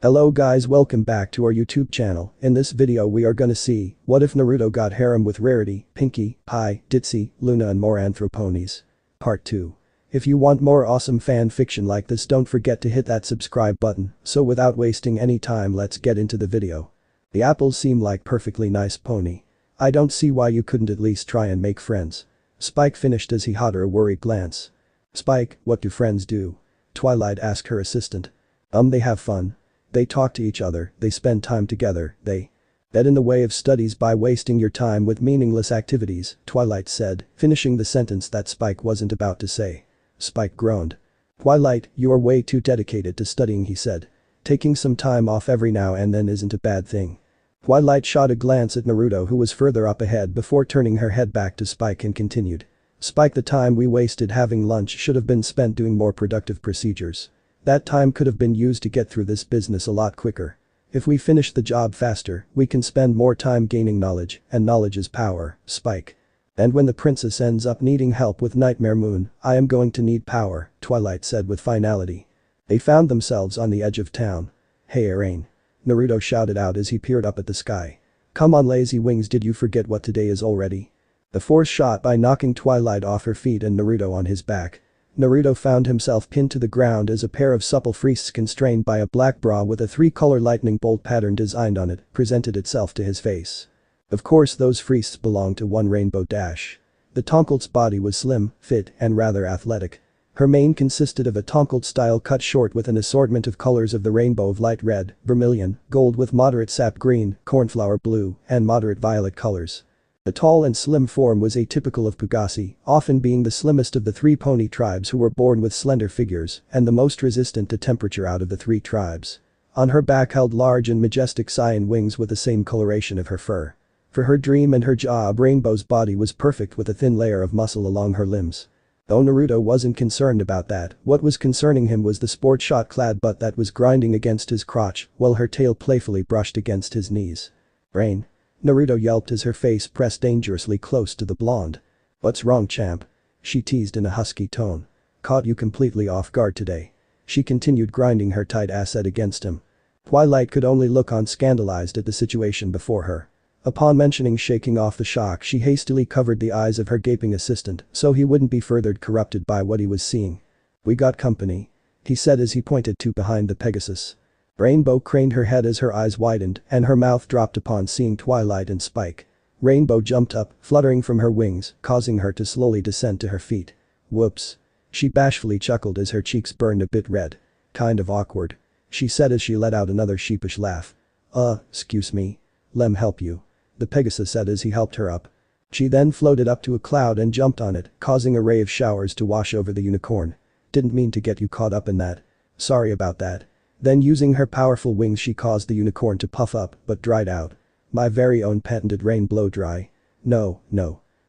Hello guys, welcome back to our YouTube channel. In this video we are gonna see, what if Naruto got harem with Rarity, Pinkie Pie, Ditzy, Luna and more Anthro ponies. Part 2. If you want more awesome fan fiction like this, don't forget to hit that subscribe button. So without wasting any time, let's get into the video. The apples seem like perfectly nice pony. I don't see why you couldn't at least try and make friends. Spike finished as he had her a worried glance. Spike, what do friends do? Twilight asked her assistant. They have fun. They talk to each other, they spend time together, they get in the way of studies by wasting your time with meaningless activities, Twilight said, finishing the sentence that Spike wasn't about to say. Spike groaned. Twilight, you are way too dedicated to studying, he said. Taking some time off every now and then isn't a bad thing. Twilight shot a glance at Naruto, who was further up ahead, before turning her head back to Spike and continued. Spike, the time we wasted having lunch should have been spent doing more productive procedures. That time could have been used to get through this business a lot quicker. If we finish the job faster, we can spend more time gaining knowledge, and knowledge is power, Spike. And when the princess ends up needing help with Nightmare Moon, I am going to need power, Twilight said with finality. They found themselves on the edge of town. Hey Rain. Naruto shouted out as he peered up at the sky. Come on lazy wings, did you forget what today is already? The force shot by knocking Twilight off her feet and Naruto on his back. Naruto found himself pinned to the ground as a pair of supple fists constrained by a black bra with a three-color lightning bolt pattern designed on it presented itself to his face. Of course those fists belonged to one Rainbow Dash. The Tonkelt's body was slim, fit, and rather athletic. Her mane consisted of a Tonkelt style cut short with an assortment of colors of the rainbow of light red, vermilion, gold with moderate sap green, cornflower blue, and moderate violet colors. The tall and slim form was atypical of Pugasi, often being the slimmest of the three pony tribes who were born with slender figures and the most resistant to temperature out of the three tribes. On her back held large and majestic cyan wings with the same coloration of her fur. For her dream and her job, Rainbow's body was perfect with a thin layer of muscle along her limbs. Though Naruto wasn't concerned about that, what was concerning him was the sport shot-clad butt that was grinding against his crotch while her tail playfully brushed against his knees. Rain. Naruto yelped as her face pressed dangerously close to the blonde. What's wrong, champ? She teased in a husky tone. Caught you completely off guard today. She continued grinding her tight asset against him. Twilight could only look on, scandalized at the situation before her. Upon mentioning shaking off the shock, she hastily covered the eyes of her gaping assistant so he wouldn't be further corrupted by what he was seeing. We got company. He said as he pointed to behind the Pegasus. Rainbow craned her head as her eyes widened and her mouth dropped upon seeing Twilight and Spike. Rainbow jumped up, fluttering from her wings, causing her to slowly descend to her feet. Whoops. She bashfully chuckled as her cheeks burned a bit red. Kind of awkward. She said as she let out another sheepish laugh. Excuse me. Lem help you. The Pegasus said as he helped her up. She then floated up to a cloud and jumped on it, causing a ray of showers to wash over the unicorn. Didn't mean to get you caught up in that. Sorry about that. Then using her powerful wings she caused the unicorn to puff up but dried out. My very own patented rain blow dry. No.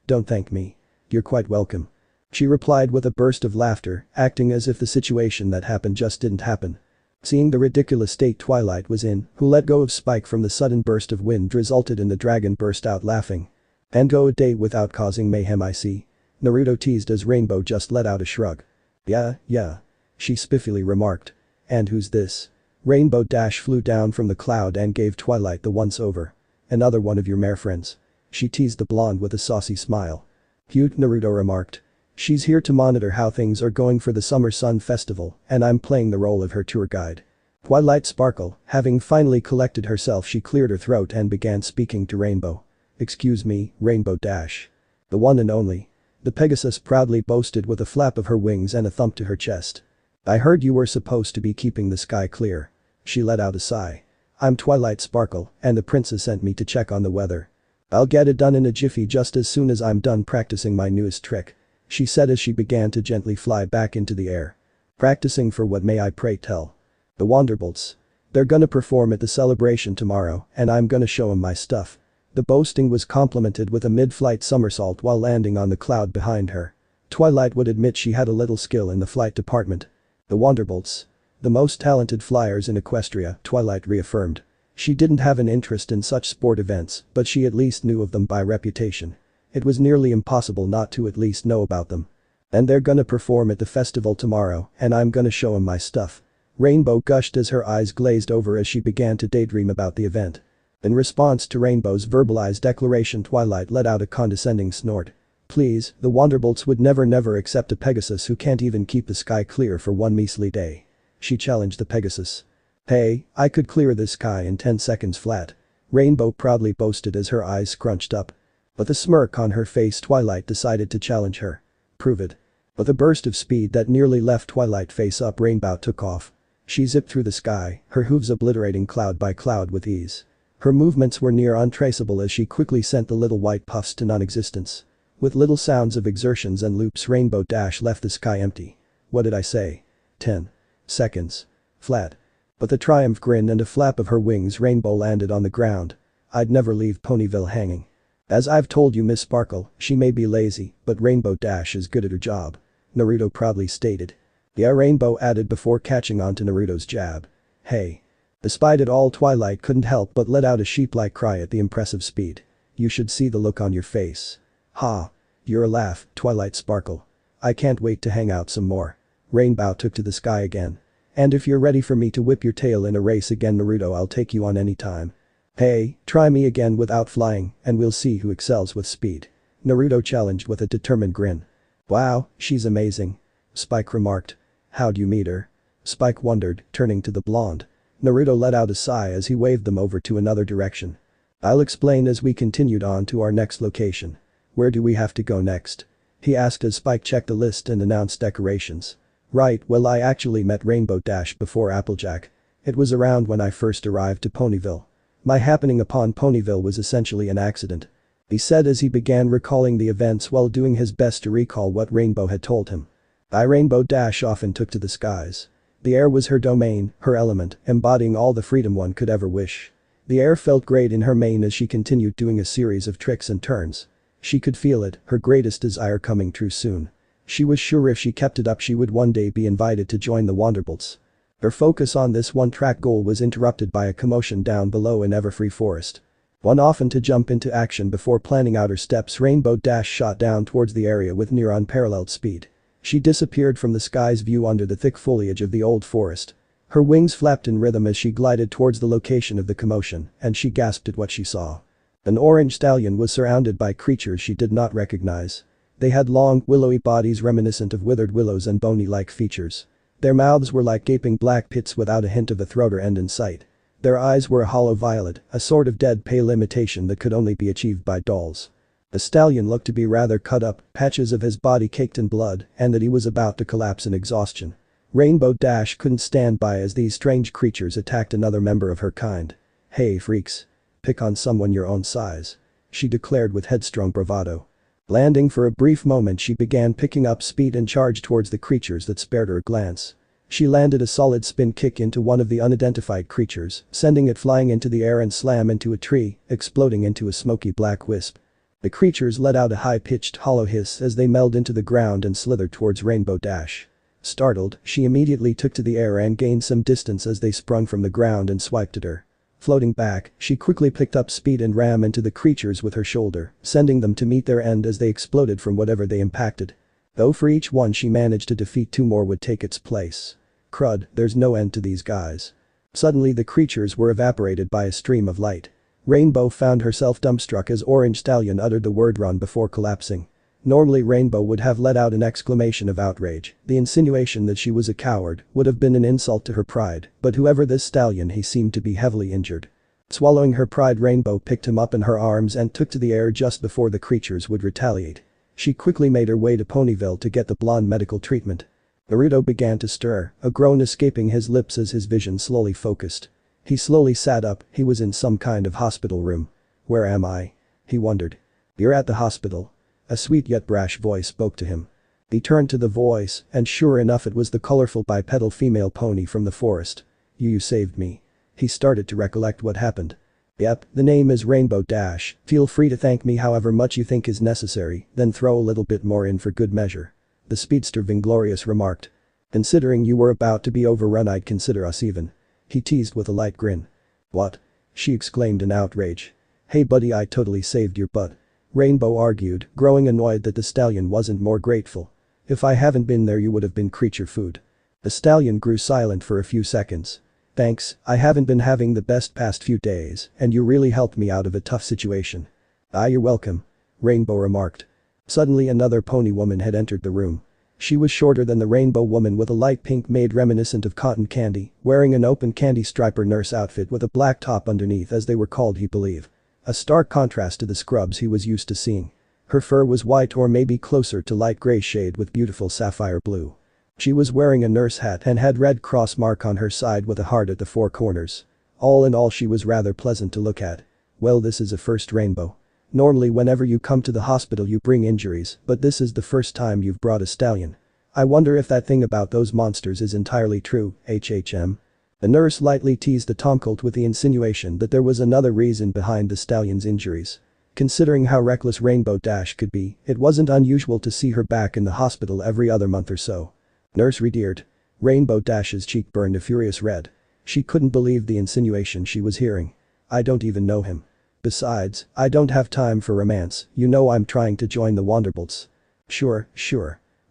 Don't thank me. You're quite welcome. She replied with a burst of laughter, acting as if the situation that happened just didn't happen. Seeing the ridiculous state Twilight was in, who let go of Spike from the sudden burst of wind resulted in the dragon burst out laughing. And go a day without causing mayhem, I see. Naruto teased as Rainbow just let out a shrug. Yeah. She spiffily remarked. And who's this? Rainbow Dash flew down from the cloud and gave Twilight the once-over. Another one of your mare friends. She teased the blonde with a saucy smile. Cute, Naruto remarked. She's here to monitor how things are going for the Summer Sun Festival, and I'm playing the role of her tour guide. Twilight sparkled, having finally collected herself she cleared her throat and began speaking to Rainbow. Excuse me, Rainbow Dash. The one and only. The Pegasus proudly boasted with a flap of her wings and a thump to her chest. I heard you were supposed to be keeping the sky clear. She let out a sigh. I'm Twilight Sparkle, and the princess sent me to check on the weather. I'll get it done in a jiffy just as soon as I'm done practicing my newest trick, she said as she began to gently fly back into the air. Practicing for what, may I pray tell? The Wanderbolts. They're gonna perform at the celebration tomorrow and I'm gonna show 'em my stuff. The boasting was complemented with a mid-flight somersault while landing on the cloud behind her. Twilight would admit she had a little skill in the flight department. The Wanderbolts. The most talented flyers in Equestria, Twilight reaffirmed. She didn't have an interest in such sport events, but she at least knew of them by reputation. It was nearly impossible not to at least know about them. And they're gonna perform at the festival tomorrow, and I'm gonna show 'em my stuff. Rainbow gushed as her eyes glazed over as she began to daydream about the event. In response to Rainbow's verbalized declaration, Twilight let out a condescending snort. Please, the Wanderbolts would never accept a Pegasus who can't even keep the sky clear for one measly day. She challenged the Pegasus. Hey, I could clear this sky in 10 seconds flat. Rainbow proudly boasted as her eyes scrunched up. With a smirk on her face, Twilight decided to challenge her. Prove it. With a burst of speed that nearly left Twilight face up, Rainbow took off. She zipped through the sky, her hooves obliterating cloud by cloud with ease. Her movements were near untraceable as she quickly sent the little white puffs to non-existence. With little sounds of exertions and loops, Rainbow Dash left the sky empty. What did I say? 10 seconds. Flat. With a triumph grin and a flap of her wings, Rainbow landed on the ground. I'd never leave Ponyville hanging. As I've told you, Miss Sparkle, she may be lazy, but Rainbow Dash is good at her job. Naruto proudly stated. Yeah, Rainbow added before catching on to Naruto's jab. Hey. Despite it all, Twilight couldn't help but let out a sheep-like cry at the impressive speed. You should see the look on your face. Ha. You're a laugh, Twilight Sparkle. I can't wait to hang out some more. Rainbow took to the sky again. And if you're ready for me to whip your tail in a race again, Naruto, I'll take you on any time. Hey, try me again without flying, and we'll see who excels with speed. Naruto challenged with a determined grin. Wow, she's amazing. Spike remarked. How'd you meet her? Spike wondered, turning to the blonde. Naruto let out a sigh as he waved them over to another direction. I'll explain as we continued on to our next location. Where do we have to go next? He asked as Spike checked the list and announced decorations. Right, well, I actually met Rainbow Dash before Applejack. It was around when I first arrived to Ponyville. My happening upon Ponyville was essentially an accident. He said as he began recalling the events while doing his best to recall what Rainbow had told him. Rainbow Dash often took to the skies. The air was her domain, her element, embodying all the freedom one could ever wish. The air felt great in her mane as she continued doing a series of tricks and turns. She could feel it, her greatest desire coming true soon. She was sure if she kept it up she would one day be invited to join the Wanderbolts. Her focus on this one-track goal was interrupted by a commotion down below in Everfree Forest. One often to jump into action before planning out her steps, Rainbow Dash shot down towards the area with near unparalleled speed. She disappeared from the sky's view under the thick foliage of the old forest. Her wings flapped in rhythm as she glided towards the location of the commotion, and she gasped at what she saw. An orange stallion was surrounded by creatures she did not recognize. They had long, willowy bodies reminiscent of withered willows and bony-like features. Their mouths were like gaping black pits without a hint of a throat or end in sight. Their eyes were a hollow violet, a sort of dead pale imitation that could only be achieved by dolls. The stallion looked to be rather cut up, patches of his body caked in blood, and that he was about to collapse in exhaustion. Rainbow Dash couldn't stand by as these strange creatures attacked another member of her kind. Hey freaks. Pick on someone your own size. She declared with headstrong bravado. Landing for a brief moment, she began picking up speed and charged towards the creatures that spared her a glance. She landed a solid spin kick into one of the unidentified creatures, sending it flying into the air and slam into a tree, exploding into a smoky black wisp. The creatures let out a high-pitched hollow hiss as they melded into the ground and slithered towards Rainbow Dash. Startled, she immediately took to the air and gained some distance as they sprung from the ground and swiped at her. Floating back, she quickly picked up speed and rammed into the creatures with her shoulder, sending them to meet their end as they exploded from whatever they impacted. Though for each one she managed to defeat, 2 more would take its place. Crud, there's no end to these guys. Suddenly the creatures were evaporated by a stream of light. Rainbow found herself dumbstruck as Orange Stallion uttered the word run before collapsing. Normally Rainbow would have let out an exclamation of outrage. The insinuation that she was a coward would have been an insult to her pride, but whoever this stallion, he seemed to be heavily injured. Swallowing her pride, Rainbow picked him up in her arms and took to the air just before the creatures would retaliate. She quickly made her way to Ponyville to get the blonde medical treatment. Naruto began to stir, a groan escaping his lips as his vision slowly focused. He slowly sat up, he was in some kind of hospital room. Where am I? He wondered. You're at the hospital. A sweet yet brash voice spoke to him. He turned to the voice, and sure enough it was the colorful bipedal female pony from the forest. You saved me. He started to recollect what happened. Yep, the name is Rainbow Dash, feel free to thank me however much you think is necessary, then throw a little bit more in for good measure. The speedster Vinglorious remarked. Considering you were about to be overrun, I'd consider us even. He teased with a light grin. What? She exclaimed in outrage. Hey buddy, I totally saved your butt. Rainbow argued, growing annoyed that the stallion wasn't more grateful. If I haven't been there you would have been creature food. The stallion grew silent for a few seconds. Thanks, I haven't been having the best past few days, and you really helped me out of a tough situation. Ah, you're welcome. Rainbow remarked. Suddenly another pony woman had entered the room. She was shorter than the rainbow woman with a light pink made reminiscent of cotton candy, wearing an open candy striper nurse outfit with a black top underneath as they were called he believed. A stark contrast to the scrubs he was used to seeing. Her fur was white or maybe closer to light gray shade with beautiful sapphire blue. She was wearing a nurse hat and had red cross mark on her side with a heart at the four corners. All in all she was rather pleasant to look at. Well, this is a first, Rainbow. Normally whenever you come to the hospital you bring injuries, but this is the first time you've brought a stallion. I wonder if that thing about those monsters is entirely true, HHM. The nurse lightly teased the tomcolt with the insinuation that there was another reason behind the stallion's injuries. Considering how reckless Rainbow Dash could be, it wasn't unusual to see her back in the hospital every other month or so. Nurse redeared. Rainbow Dash's cheek burned a furious red. She couldn't believe the insinuation she was hearing. I don't even know him. Besides, I don't have time for romance, you know I'm trying to join the Wanderbolts. Sure.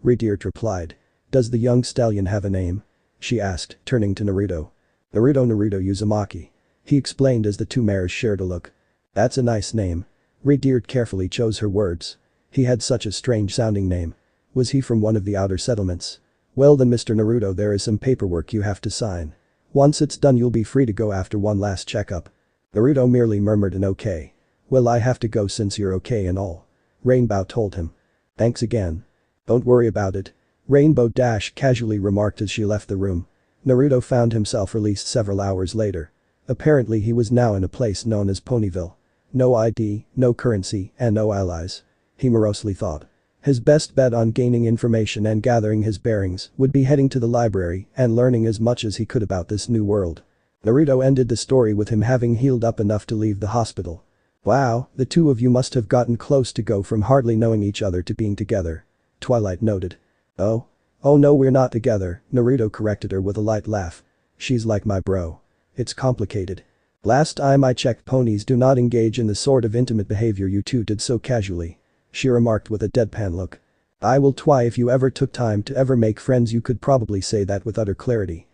Redeard replied. Does the young stallion have a name? She asked, turning to Naruto. Naruto Uzumaki. He explained as the two mares shared a look. That's a nice name. Redeard carefully chose her words. He had such a strange sounding name. Was he from one of the outer settlements? Well then Mr. Naruto, there is some paperwork you have to sign. Once it's done you'll be free to go after one last checkup. Naruto merely murmured an okay. Well, I have to go since you're okay and all. Rainbow told him. Thanks again. Don't worry about it. Rainbow Dash casually remarked as she left the room. Naruto found himself released several hours later. Apparently he was now in a place known as Ponyville. No ID, no currency, and no allies. He morosely thought. His best bet on gaining information and gathering his bearings would be heading to the library and learning as much as he could about this new world. Naruto ended the story with him having healed up enough to leave the hospital. Wow, the two of you must have gotten close to go from hardly knowing each other to being together. Twilight noted. Oh no, we're not together, Naruto corrected her with a light laugh. She's like my bro. It's complicated. Last time I checked, ponies do not engage in the sort of intimate behavior you two did so casually. She remarked with a deadpan look. I will try if you ever took time to ever make friends you could probably say that with utter clarity.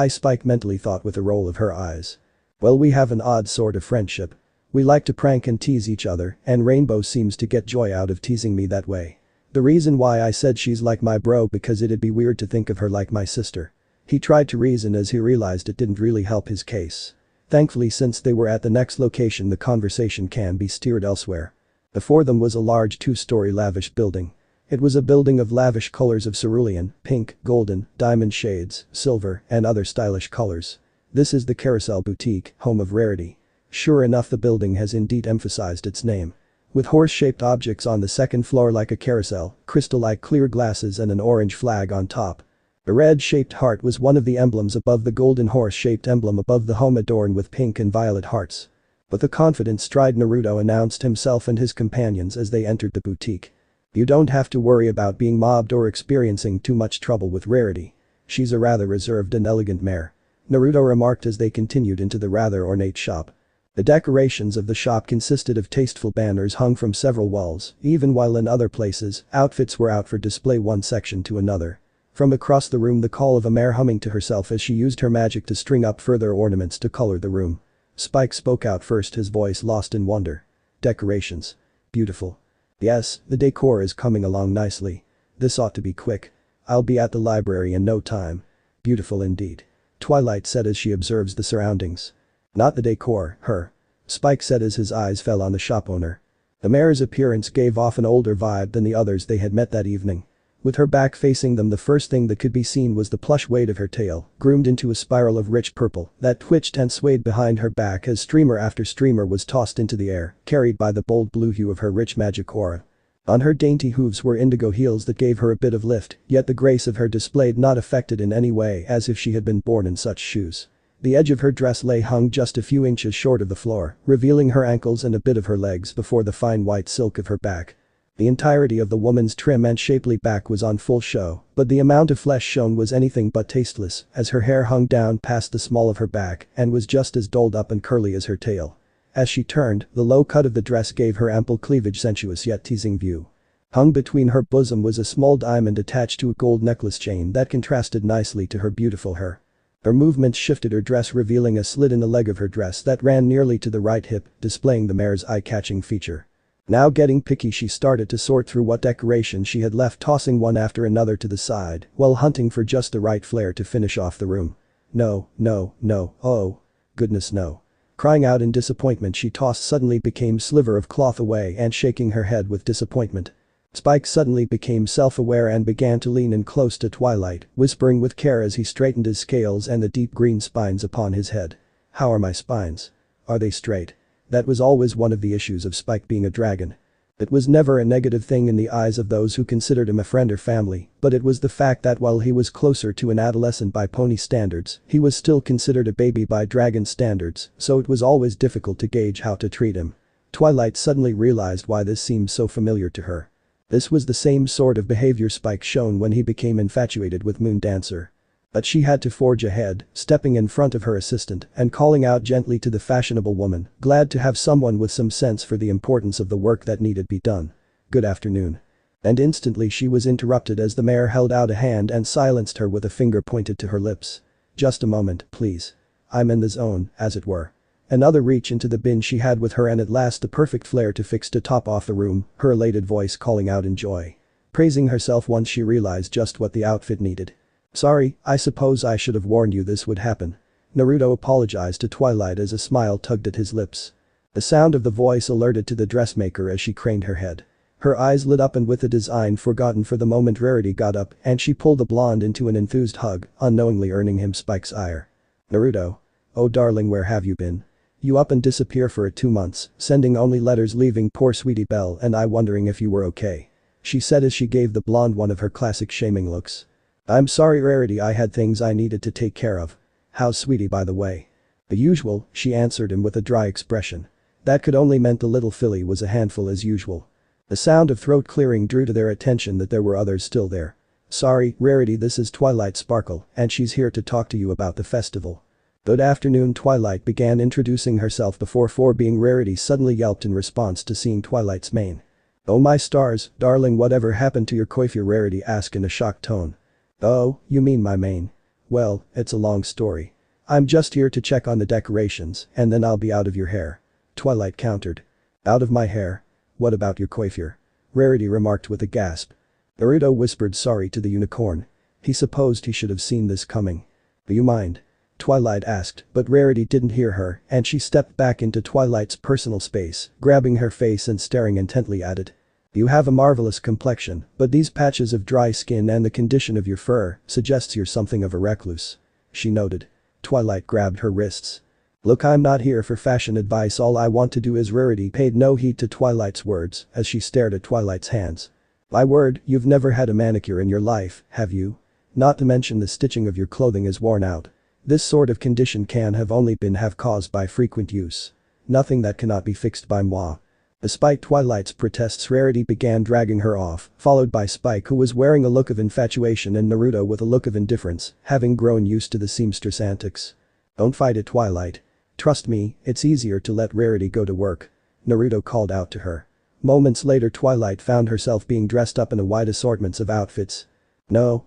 Spike mentally thought with a roll of her eyes. Well, we have an odd sort of friendship. We like to prank and tease each other, and Rainbow seems to get joy out of teasing me that way. The reason why I said she's like my bro because it'd be weird to think of her like my sister. He tried to reason as he realized it didn't really help his case. Thankfully, since they were at the next location, the conversation can be steered elsewhere. Before them was a large two-story lavish building. It was a building of lavish colors of cerulean, pink, golden, diamond shades, silver, and other stylish colors. This is the Carousel Boutique, home of Rarity. Sure enough, the building has indeed emphasized its name. With horse-shaped objects on the second floor like a carousel, crystal-like clear glasses and an orange flag on top. A red-shaped heart was one of the emblems above the golden horse-shaped emblem above the home adorned with pink and violet hearts. With a confident stride, Naruto announced himself and his companions as they entered the boutique. You don't have to worry about being mobbed or experiencing too much trouble with Rarity. She's a rather reserved and elegant mare. Naruto remarked as they continued into the rather ornate shop. The decorations of the shop consisted of tasteful banners hung from several walls, even while in other places, outfits were out for display one section to another. From across the room, the call of a mare humming to herself as she used her magic to string up further ornaments to color the room. Spike spoke out first, his voice lost in wonder. Decorations. Beautiful. Yes, the decor is coming along nicely. This ought to be quick. I'll be at the library in no time. Beautiful indeed. Twilight said as she observes the surroundings. Not the decor, her. Spike said as his eyes fell on the shop owner. The mare's appearance gave off an older vibe than the others they had met that evening. With her back facing them, the first thing that could be seen was the plush weight of her tail, groomed into a spiral of rich purple that twitched and swayed behind her back as streamer after streamer was tossed into the air, carried by the bold blue hue of her rich magic aura. On her dainty hooves were indigo heels that gave her a bit of lift, yet the grace of her displayed not affected in any way, as if she had been born in such shoes. The edge of her dress lay hung just a few inches short of the floor, revealing her ankles and a bit of her legs before the fine white silk of her back. The entirety of the woman's trim and shapely back was on full show, but the amount of flesh shown was anything but tasteless, as her hair hung down past the small of her back and was just as dolled up and curly as her tail. As she turned, the low cut of the dress gave her ample cleavage sensuous yet teasing view. Hung between her bosom was a small diamond attached to a gold necklace chain that contrasted nicely to her beautiful hair. Her movements shifted her dress, revealing a slit in the leg of her dress that ran nearly to the right hip, displaying the mare's eye-catching feature. Now getting picky, she started to sort through what decorations she had left, tossing one after another to the side while hunting for just the right flair to finish off the room. No, no, no, oh. Goodness no. Crying out in disappointment, she tossed suddenly became sliver of cloth away and shaking her head with disappointment. Spike suddenly became self-aware and began to lean in close to Twilight, whispering with care as he straightened his scales and the deep green spines upon his head. How are my spines? Are they straight? That was always one of the issues of Spike being a dragon. It was never a negative thing in the eyes of those who considered him a friend or family, but it was the fact that while he was closer to an adolescent by pony standards, he was still considered a baby by dragon standards, so it was always difficult to gauge how to treat him. Twilight suddenly realized why this seemed so familiar to her. This was the same sort of behavior Spike shown when he became infatuated with Moon Dancer. But she had to forge ahead, stepping in front of her assistant and calling out gently to the fashionable woman, glad to have someone with some sense for the importance of the work that needed be done. Good afternoon. And instantly she was interrupted as the mayor held out a hand and silenced her with a finger pointed to her lips. Just a moment, please. I'm in the zone, as it were. Another reach into the bin she had with her, and at last the perfect flair to fix to top off the room, her elated voice calling out in joy. Praising herself once she realized just what the outfit needed. Sorry, I suppose I should have warned you this would happen. Naruto apologized to Twilight as a smile tugged at his lips. The sound of the voice alerted to the dressmaker as she craned her head. Her eyes lit up, and with the design forgotten for the moment, Rarity got up and she pulled the blonde into an enthused hug, unknowingly earning him Spike's ire. Naruto. Oh darling, where have you been? You up and disappear for 2 months, sending only letters, leaving poor sweetie Belle and I wondering if you were okay. She said as she gave the blonde one of her classic shaming looks. I'm sorry Rarity, I had things I needed to take care of. How's sweetie by the way? The usual, she answered him with a dry expression. That could only meant the little filly was a handful as usual. The sound of throat clearing drew to their attention that there were others still there. Sorry, Rarity, this is Twilight Sparkle and she's here to talk to you about the festival. Good afternoon. Twilight began introducing herself before being Rarity suddenly yelped in response to seeing Twilight's mane. Oh my stars, darling, whatever happened to your coiffure? Rarity asked in a shocked tone. Oh, you mean my mane? Well, it's a long story. I'm just here to check on the decorations and then I'll be out of your hair. Twilight countered. Out of my hair? What about your coiffure? Rarity remarked with a gasp. Naruto whispered sorry to the unicorn. He supposed he should have seen this coming. Do you mind? Twilight asked, but Rarity didn't hear her and she stepped back into Twilight's personal space, grabbing her face and staring intently at it. You have a marvelous complexion, but these patches of dry skin and the condition of your fur suggests you're something of a recluse. She noted. Twilight grabbed her wrists. Look, I'm not here for fashion advice, all I want to do is. Rarity paid no heed to Twilight's words as she stared at Twilight's hands. My word, you've never had a manicure in your life, have you? Not to mention the stitching of your clothing is worn out. This sort of condition can have only been caused by frequent use. Nothing that cannot be fixed by moi. Despite Twilight's protests, Rarity began dragging her off, followed by Spike, who was wearing a look of infatuation, and Naruto with a look of indifference, having grown used to the seamstress antics. Don't fight it, Twilight. Trust me, it's easier to let Rarity go to work. Naruto called out to her. Moments later, Twilight found herself being dressed up in a wide assortments of outfits. No,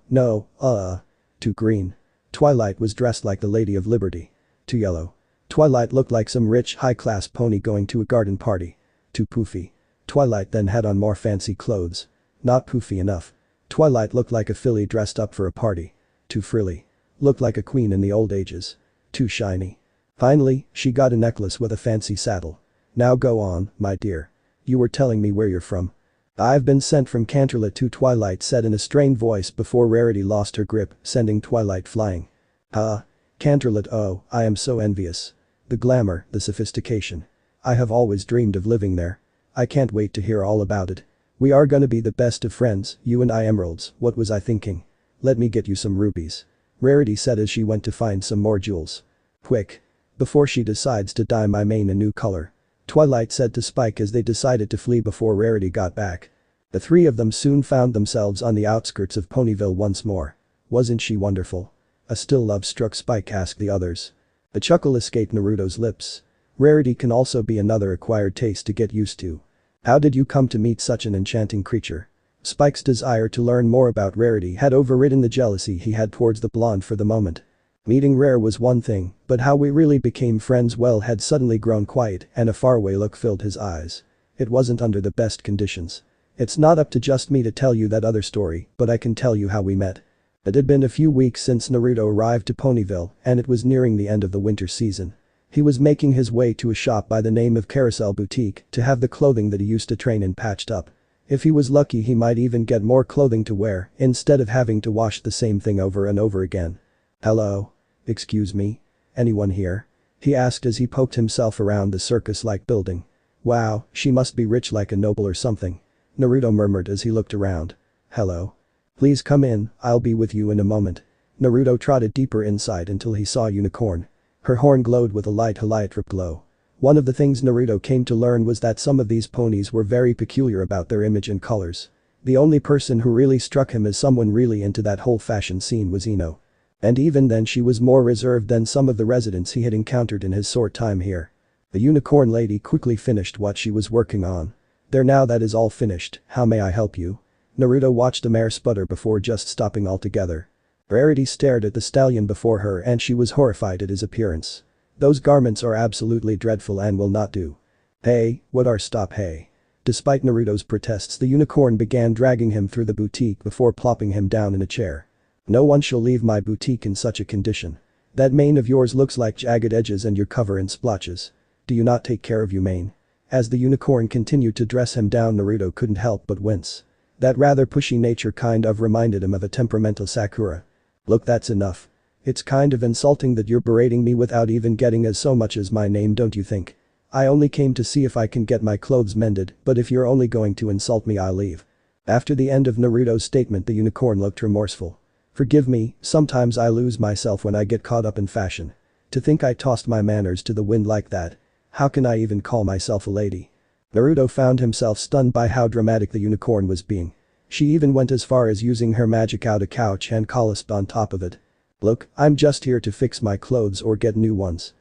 too green. Twilight was dressed like the Lady of Liberty. Too yellow. Twilight looked like some rich, high-class pony going to a garden party. Too poofy. Twilight then had on more fancy clothes. Not poofy enough. Twilight looked like a filly dressed up for a party. Too frilly. Looked like a queen in the old ages. Too shiny. Finally, she got a necklace with a fancy saddle. Now go on, my dear. You were telling me where you're from. I've been sent from Canterlot to Twilight said in a strained voice before Rarity lost her grip, sending Twilight flying. Canterlot, oh, I am so envious. The glamour, the sophistication. I have always dreamed of living there. I can't wait to hear all about it. We are gonna be the best of friends, you and I. Emeralds, what was I thinking? Let me get you some rubies. Rarity said as she went to find some more jewels. Quick. Before she decides to dye my mane a new color. Twilight said to Spike as they decided to flee before Rarity got back. The three of them soon found themselves on the outskirts of Ponyville once more. Wasn't she wonderful? A still love struck Spike asked the others. A chuckle escaped Naruto's lips. Rarity can also be another acquired taste to get used to. How did you come to meet such an enchanting creature? Spike's desire to learn more about Rarity had overridden the jealousy he had towards the blonde for the moment. Meeting Rare was one thing, but how we really became friends had suddenly grown quiet and a faraway look filled his eyes. It wasn't under the best conditions. It's not up to just me to tell you that other story, but I can tell you how we met. It had been a few weeks since Naruto arrived to Ponyville and it was nearing the end of the winter season. He was making his way to a shop by the name of Carousel Boutique to have the clothing that he used to train in patched up. If he was lucky he might even get more clothing to wear instead of having to wash the same thing over and over again. "Hello? Excuse me? Anyone here?" he asked as he poked himself around the circus-like building. "Wow, she must be rich like a noble or something," Naruto murmured as he looked around. "Hello? Please come in, I'll be with you in a moment." Naruto trotted deeper inside until he saw Unicorn. Her horn glowed with a light heliotrope glow. One of the things Naruto came to learn was that some of these ponies were very peculiar about their image and colors. The only person who really struck him as someone really into that whole fashion scene was Ino. And even then she was more reserved than some of the residents he had encountered in his short time here. The unicorn lady quickly finished what she was working on. "There, now that is all finished, how may I help you?" Naruto watched the mare sputter before just stopping altogether. Rarity stared at the stallion before her and she was horrified at his appearance. "Those garments are absolutely dreadful and will not do." "Hey, what are stop hey." Despite Naruto's protests the unicorn began dragging him through the boutique before plopping him down in a chair. "No one shall leave my boutique in such a condition. That mane of yours looks like jagged edges and you're covered in splotches. Do you not take care of your mane?" As the unicorn continued to dress him down Naruto couldn't help but wince. That rather pushy nature kind of reminded him of a temperamental Sakura. "Look, that's enough. It's kind of insulting that you're berating me without even getting as so much as my name, don't you think? I only came to see if I can get my clothes mended, but if you're only going to insult me I'll leave." After the end of Naruto's statement the unicorn looked remorseful. "Forgive me, sometimes I lose myself when I get caught up in fashion. To think I tossed my manners to the wind like that. How can I even call myself a lady?" Naruto found himself stunned by how dramatic the unicorn was being. She even went as far as using her magic out a couch and collapsed on top of it. "Look, I'm just here to fix my clothes or get new ones.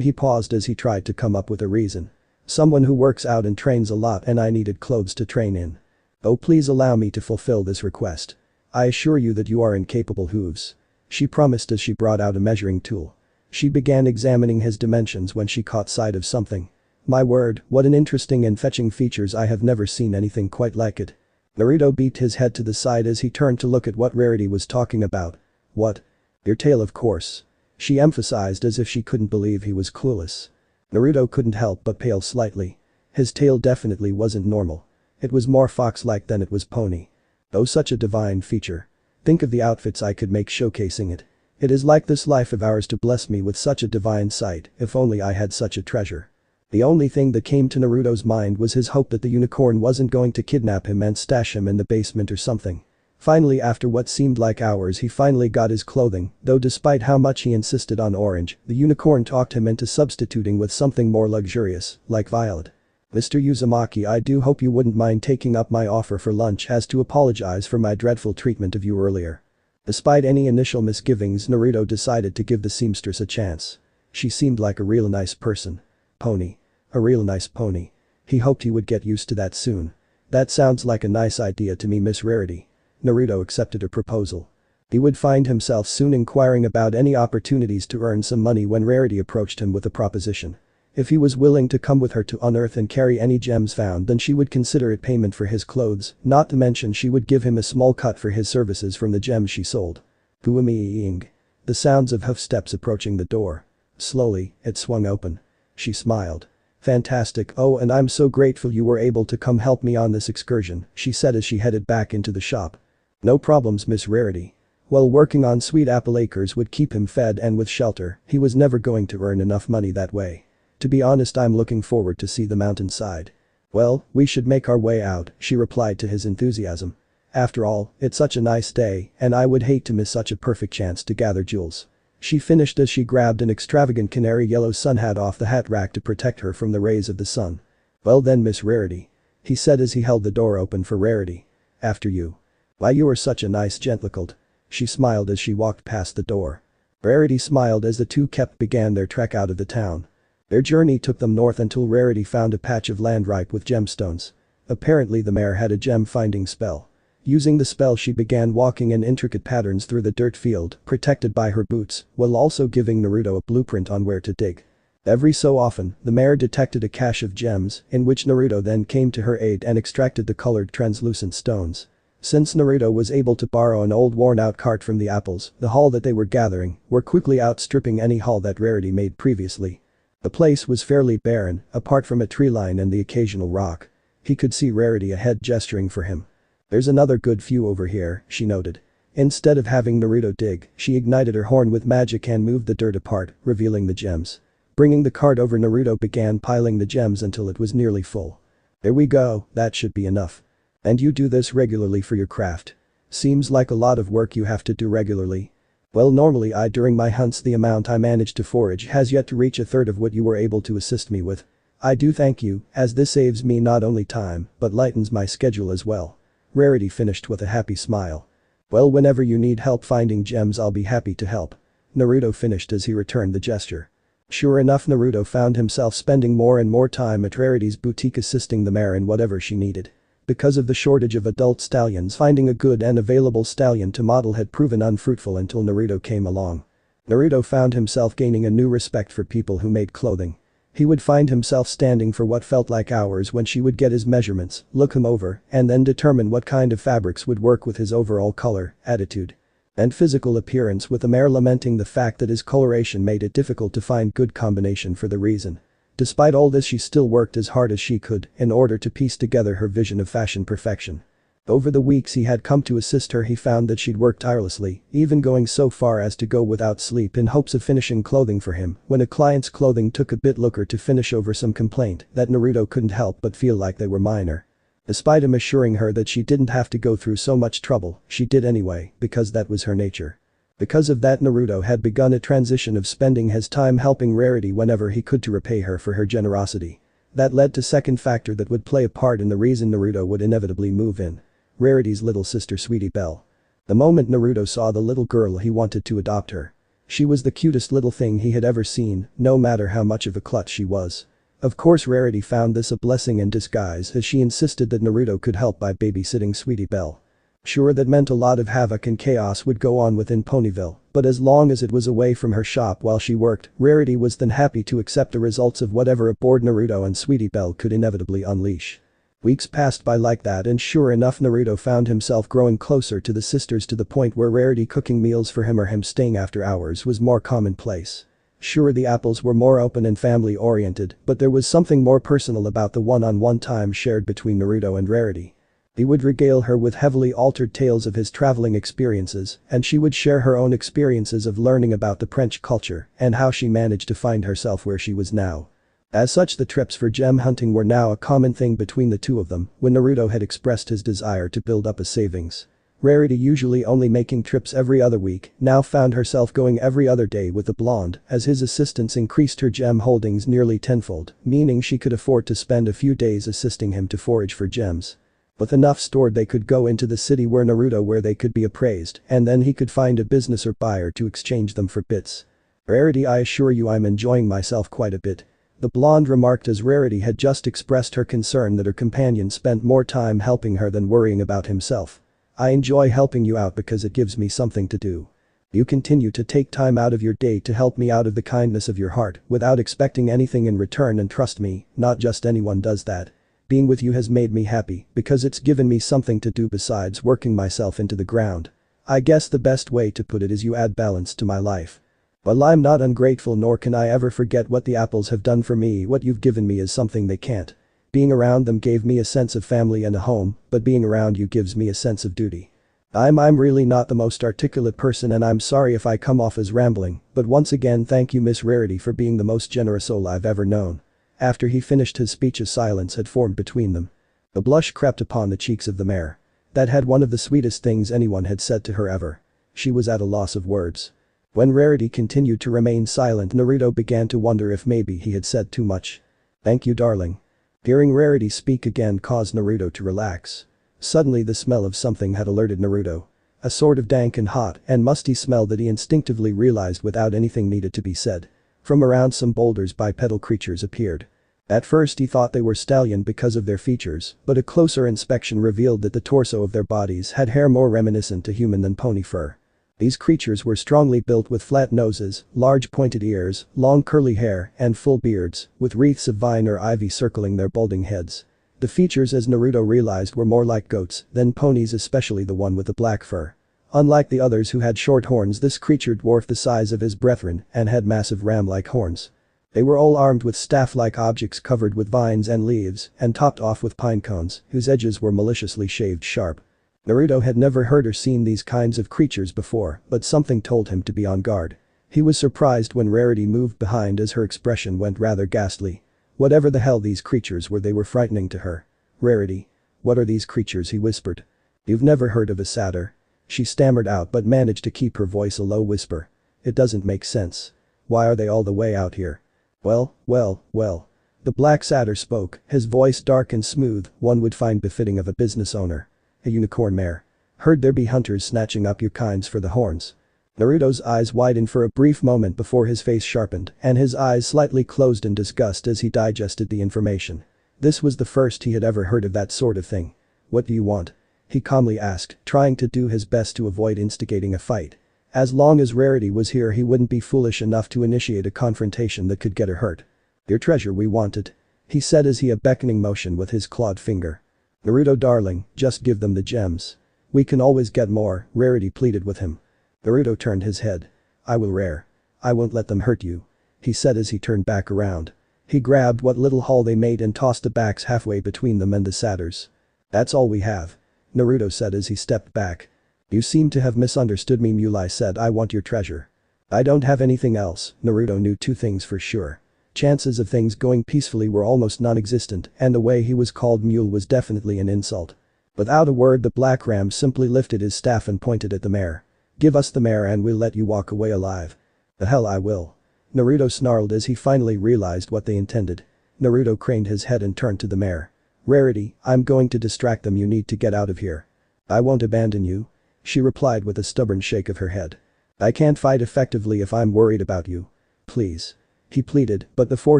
He paused as he tried to come up with a reason. "Someone who works out and trains a lot and I needed clothes to train in. Oh, please allow me to fulfill this request. I assure you that you are incapable hooves," she promised as she brought out a measuring tool. She began examining his dimensions when she caught sight of something. "My word, what an interesting and fetching features, I have never seen anything quite like it." Naruto beat his head to the side as he turned to look at what Rarity was talking about. "What? Your tail, of course," she emphasized as if she couldn't believe he was clueless. Naruto couldn't help but pale slightly. His tail definitely wasn't normal. It was more fox-like than it was pony. Oh, such a divine feature. Think of the outfits I could make showcasing it. It is like this life of ours to bless me with such a divine sight, if only I had such a treasure. The only thing that came to Naruto's mind was his hope that the unicorn wasn't going to kidnap him and stash him in the basement or something. Finally, after what seemed like hours, he finally got his clothing, though despite how much he insisted on orange, the unicorn talked him into substituting with something more luxurious, like violet. "Mr. Uzumaki, I do hope you wouldn't mind taking up my offer for lunch as to apologize for my dreadful treatment of you earlier." Despite any initial misgivings Naruto decided to give the seamstress a chance. She seemed like a real nice person. Pony. A real nice pony. He hoped he would get used to that soon. "That sounds like a nice idea to me, Miss Rarity." Naruto accepted her proposal. He would find himself soon inquiring about any opportunities to earn some money when Rarity approached him with a proposition. If he was willing to come with her to unearth and carry any gems found, then she would consider it payment for his clothes, not to mention she would give him a small cut for his services from the gems she sold. Booing. The sounds of hoofsteps approaching the door. Slowly, it swung open. She smiled. "Fantastic, oh, and I'm so grateful you were able to come help me on this excursion," she said as she headed back into the shop. "No problems, Miss Rarity." While working on Sweet Apple Acres would keep him fed and with shelter, he was never going to earn enough money that way. "To be honest, I'm looking forward to see the mountainside." "Well, we should make our way out," she replied to his enthusiasm. "After all, it's such a nice day and I would hate to miss such a perfect chance to gather jewels." She finished as she grabbed an extravagant canary yellow sun hat off the hat rack to protect her from the rays of the sun. "Well then, Miss Rarity," he said as he held the door open for Rarity. "After you." "Why, you are such a nice gentlecold." She smiled as she walked past the door. Rarity smiled as the two began their trek out of the town. Their journey took them north until Rarity found a patch of land ripe with gemstones. Apparently the mare had a gem finding spell. Using the spell she began walking in intricate patterns through the dirt field, protected by her boots, while also giving Naruto a blueprint on where to dig. Every so often, the mare detected a cache of gems, in which Naruto then came to her aid and extracted the colored translucent stones. Since Naruto was able to borrow an old worn-out cart from the apples, the haul that they were gathering were quickly outstripping any haul that Rarity made previously. The place was fairly barren, apart from a tree line and the occasional rock. He could see Rarity ahead gesturing for him. "There's another good few over here," she noted. Instead of having Naruto dig, she ignited her horn with magic and moved the dirt apart, revealing the gems. Bringing the cart over, Naruto began piling the gems until it was nearly full. "There we go, that should be enough. And you do this regularly for your craft? Seems like a lot of work you have to do regularly." "Well, normally during my hunts the amount I manage to forage has yet to reach a third of what you were able to assist me with. I do thank you, as this saves me not only time, but lightens my schedule as well." Rarity finished with a happy smile. "Well, whenever you need help finding gems I'll be happy to help." Naruto finished as he returned the gesture. Sure enough, Naruto found himself spending more and more time at Rarity's boutique assisting the mare in whatever she needed. Because of the shortage of adult stallions, finding a good and available stallion to model had proven unfruitful until Naruto came along. Naruto found himself gaining a new respect for people who made clothing. He would find himself standing for what felt like hours when she would get his measurements, look him over, and then determine what kind of fabrics would work with his overall color, attitude, and physical appearance, with the mare lamenting the fact that his coloration made it difficult to find good combination for the reason. Despite all this, she still worked as hard as she could in order to piece together her vision of fashion perfection. Over the weeks he had come to assist her, he found that she'd worked tirelessly, even going so far as to go without sleep in hopes of finishing clothing for him. When a client's clothing took a bit longer to finish over some complaint that Naruto couldn't help but feel like they were minor. Despite him assuring her that she didn't have to go through so much trouble, she did anyway, because that was her nature. Because of that, Naruto had begun a transition of spending his time helping Rarity whenever he could to repay her for her generosity. That led to second factor that would play a part in the reason Naruto would inevitably move in. Rarity's little sister Sweetie Belle. The moment Naruto saw the little girl, he wanted to adopt her. She was the cutest little thing he had ever seen, no matter how much of a klutz she was. Of course, Rarity found this a blessing in disguise, as she insisted that Naruto could help by babysitting Sweetie Belle. Sure, that meant a lot of havoc and chaos would go on within Ponyville, but as long as it was away from her shop while she worked, Rarity was then happy to accept the results of whatever aboard Naruto and Sweetie Belle could inevitably unleash. Weeks passed by like that, and sure enough, Naruto found himself growing closer to the sisters, to the point where Rarity cooking meals for him or him staying after hours was more commonplace. Sure, the apples were more open and family oriented, but there was something more personal about the one-on-one time shared between Naruto and Rarity. He would regale her with heavily altered tales of his traveling experiences, and she would share her own experiences of learning about the French culture and how she managed to find herself where she was now. As such, the trips for gem hunting were now a common thing between the two of them. When Naruto had expressed his desire to build up a savings, Rarity, usually only making trips every other week, now found herself going every other day with the blonde, as his assistance increased her gem holdings nearly tenfold, meaning she could afford to spend a few days assisting him to forage for gems. With enough stored, they could go into the city where they could be appraised, and then he could find a business or buyer to exchange them for bits. "Rarity, I assure you I'm enjoying myself quite a bit," the blonde remarked as Rarity had just expressed her concern that her companion spent more time helping her than worrying about himself. "I enjoy helping you out because it gives me something to do. You continue to take time out of your day to help me out of the kindness of your heart without expecting anything in return, and trust me, not just anyone does that. Being with you has made me happy because it's given me something to do besides working myself into the ground. I guess the best way to put it is you add balance to my life. Well, I'm not ungrateful, nor can I ever forget what the apples have done for me. What you've given me is something they can't. Being around them gave me a sense of family and a home, but being around you gives me a sense of duty." I'm really not the most articulate person, and I'm sorry if I come off as rambling, but once again thank you, Miss Rarity, for being the most generous soul I've ever known. After he finished his speech, a silence had formed between them. A blush crept upon the cheeks of the mare. That had one of the sweetest things anyone had said to her ever. She was at a loss of words. When Rarity continued to remain silent, Naruto began to wonder if maybe he had said too much. "Thank you, darling." Hearing Rarity speak again caused Naruto to relax. Suddenly the smell of something had alerted Naruto. A sort of dank and hot and musty smell that he instinctively realized without anything needed to be said. From around some boulders bipedal creatures appeared. At first he thought they were stallion because of their features, but a closer inspection revealed that the torso of their bodies had hair more reminiscent to human than pony fur. These creatures were strongly built with flat noses, large pointed ears, long curly hair, and full beards, with wreaths of vine or ivy circling their balding heads. The features, as Naruto realized, were more like goats than ponies, especially the one with the black fur. Unlike the others who had short horns, this creature dwarfed the size of his brethren and had massive ram-like horns. They were all armed with staff-like objects covered with vines and leaves and topped off with pine cones, whose edges were maliciously shaved sharp. Naruto had never heard or seen these kinds of creatures before, but something told him to be on guard. He was surprised when Rarity moved behind, as her expression went rather ghastly. Whatever the hell these creatures were, they were frightening to her. "Rarity. What are these creatures?" he whispered. "You've never heard of a satyr?" She stammered out but managed to keep her voice a low whisper. "It doesn't make sense. Why are they all the way out here?" Well. The black satyr spoke, his voice dark and smooth, one would find befitting of a business owner. "A unicorn mare. Heard there be hunters snatching up your kinds for the horns." Naruto's eyes widened for a brief moment before his face sharpened and his eyes slightly closed in disgust as he digested the information. This was the first he had ever heard of that sort of thing. "What do you want?" he calmly asked, trying to do his best to avoid instigating a fight. As long as Rarity was here, he wouldn't be foolish enough to initiate a confrontation that could get her hurt. "Your treasure, we want it," he said as he a beckoning motion with his clawed finger. "Naruto darling, just give them the gems. We can always get more," Rarity pleaded with him. Naruto turned his head. "I will, Rare. I won't let them hurt you," he said as he turned back around. He grabbed what little haul they made and tossed the bags halfway between them and the satyrs. "That's all we have," Naruto said as he stepped back. "You seem to have misunderstood me," Mulai said. "I want your treasure." "I don't have anything else." Naruto knew two things for sure. Chances of things going peacefully were almost non-existent, and the way he was called Mule was definitely an insult. Without a word, the black ram simply lifted his staff and pointed at the mare. "Give us the mare and we'll let you walk away alive." "The hell I will," Naruto snarled as he finally realized what they intended. Naruto craned his head and turned to the mare. "Rarity, I'm going to distract them. You need to get out of here." "I won't abandon you," she replied with a stubborn shake of her head. "I can't fight effectively if I'm worried about you. Please," he pleaded, but before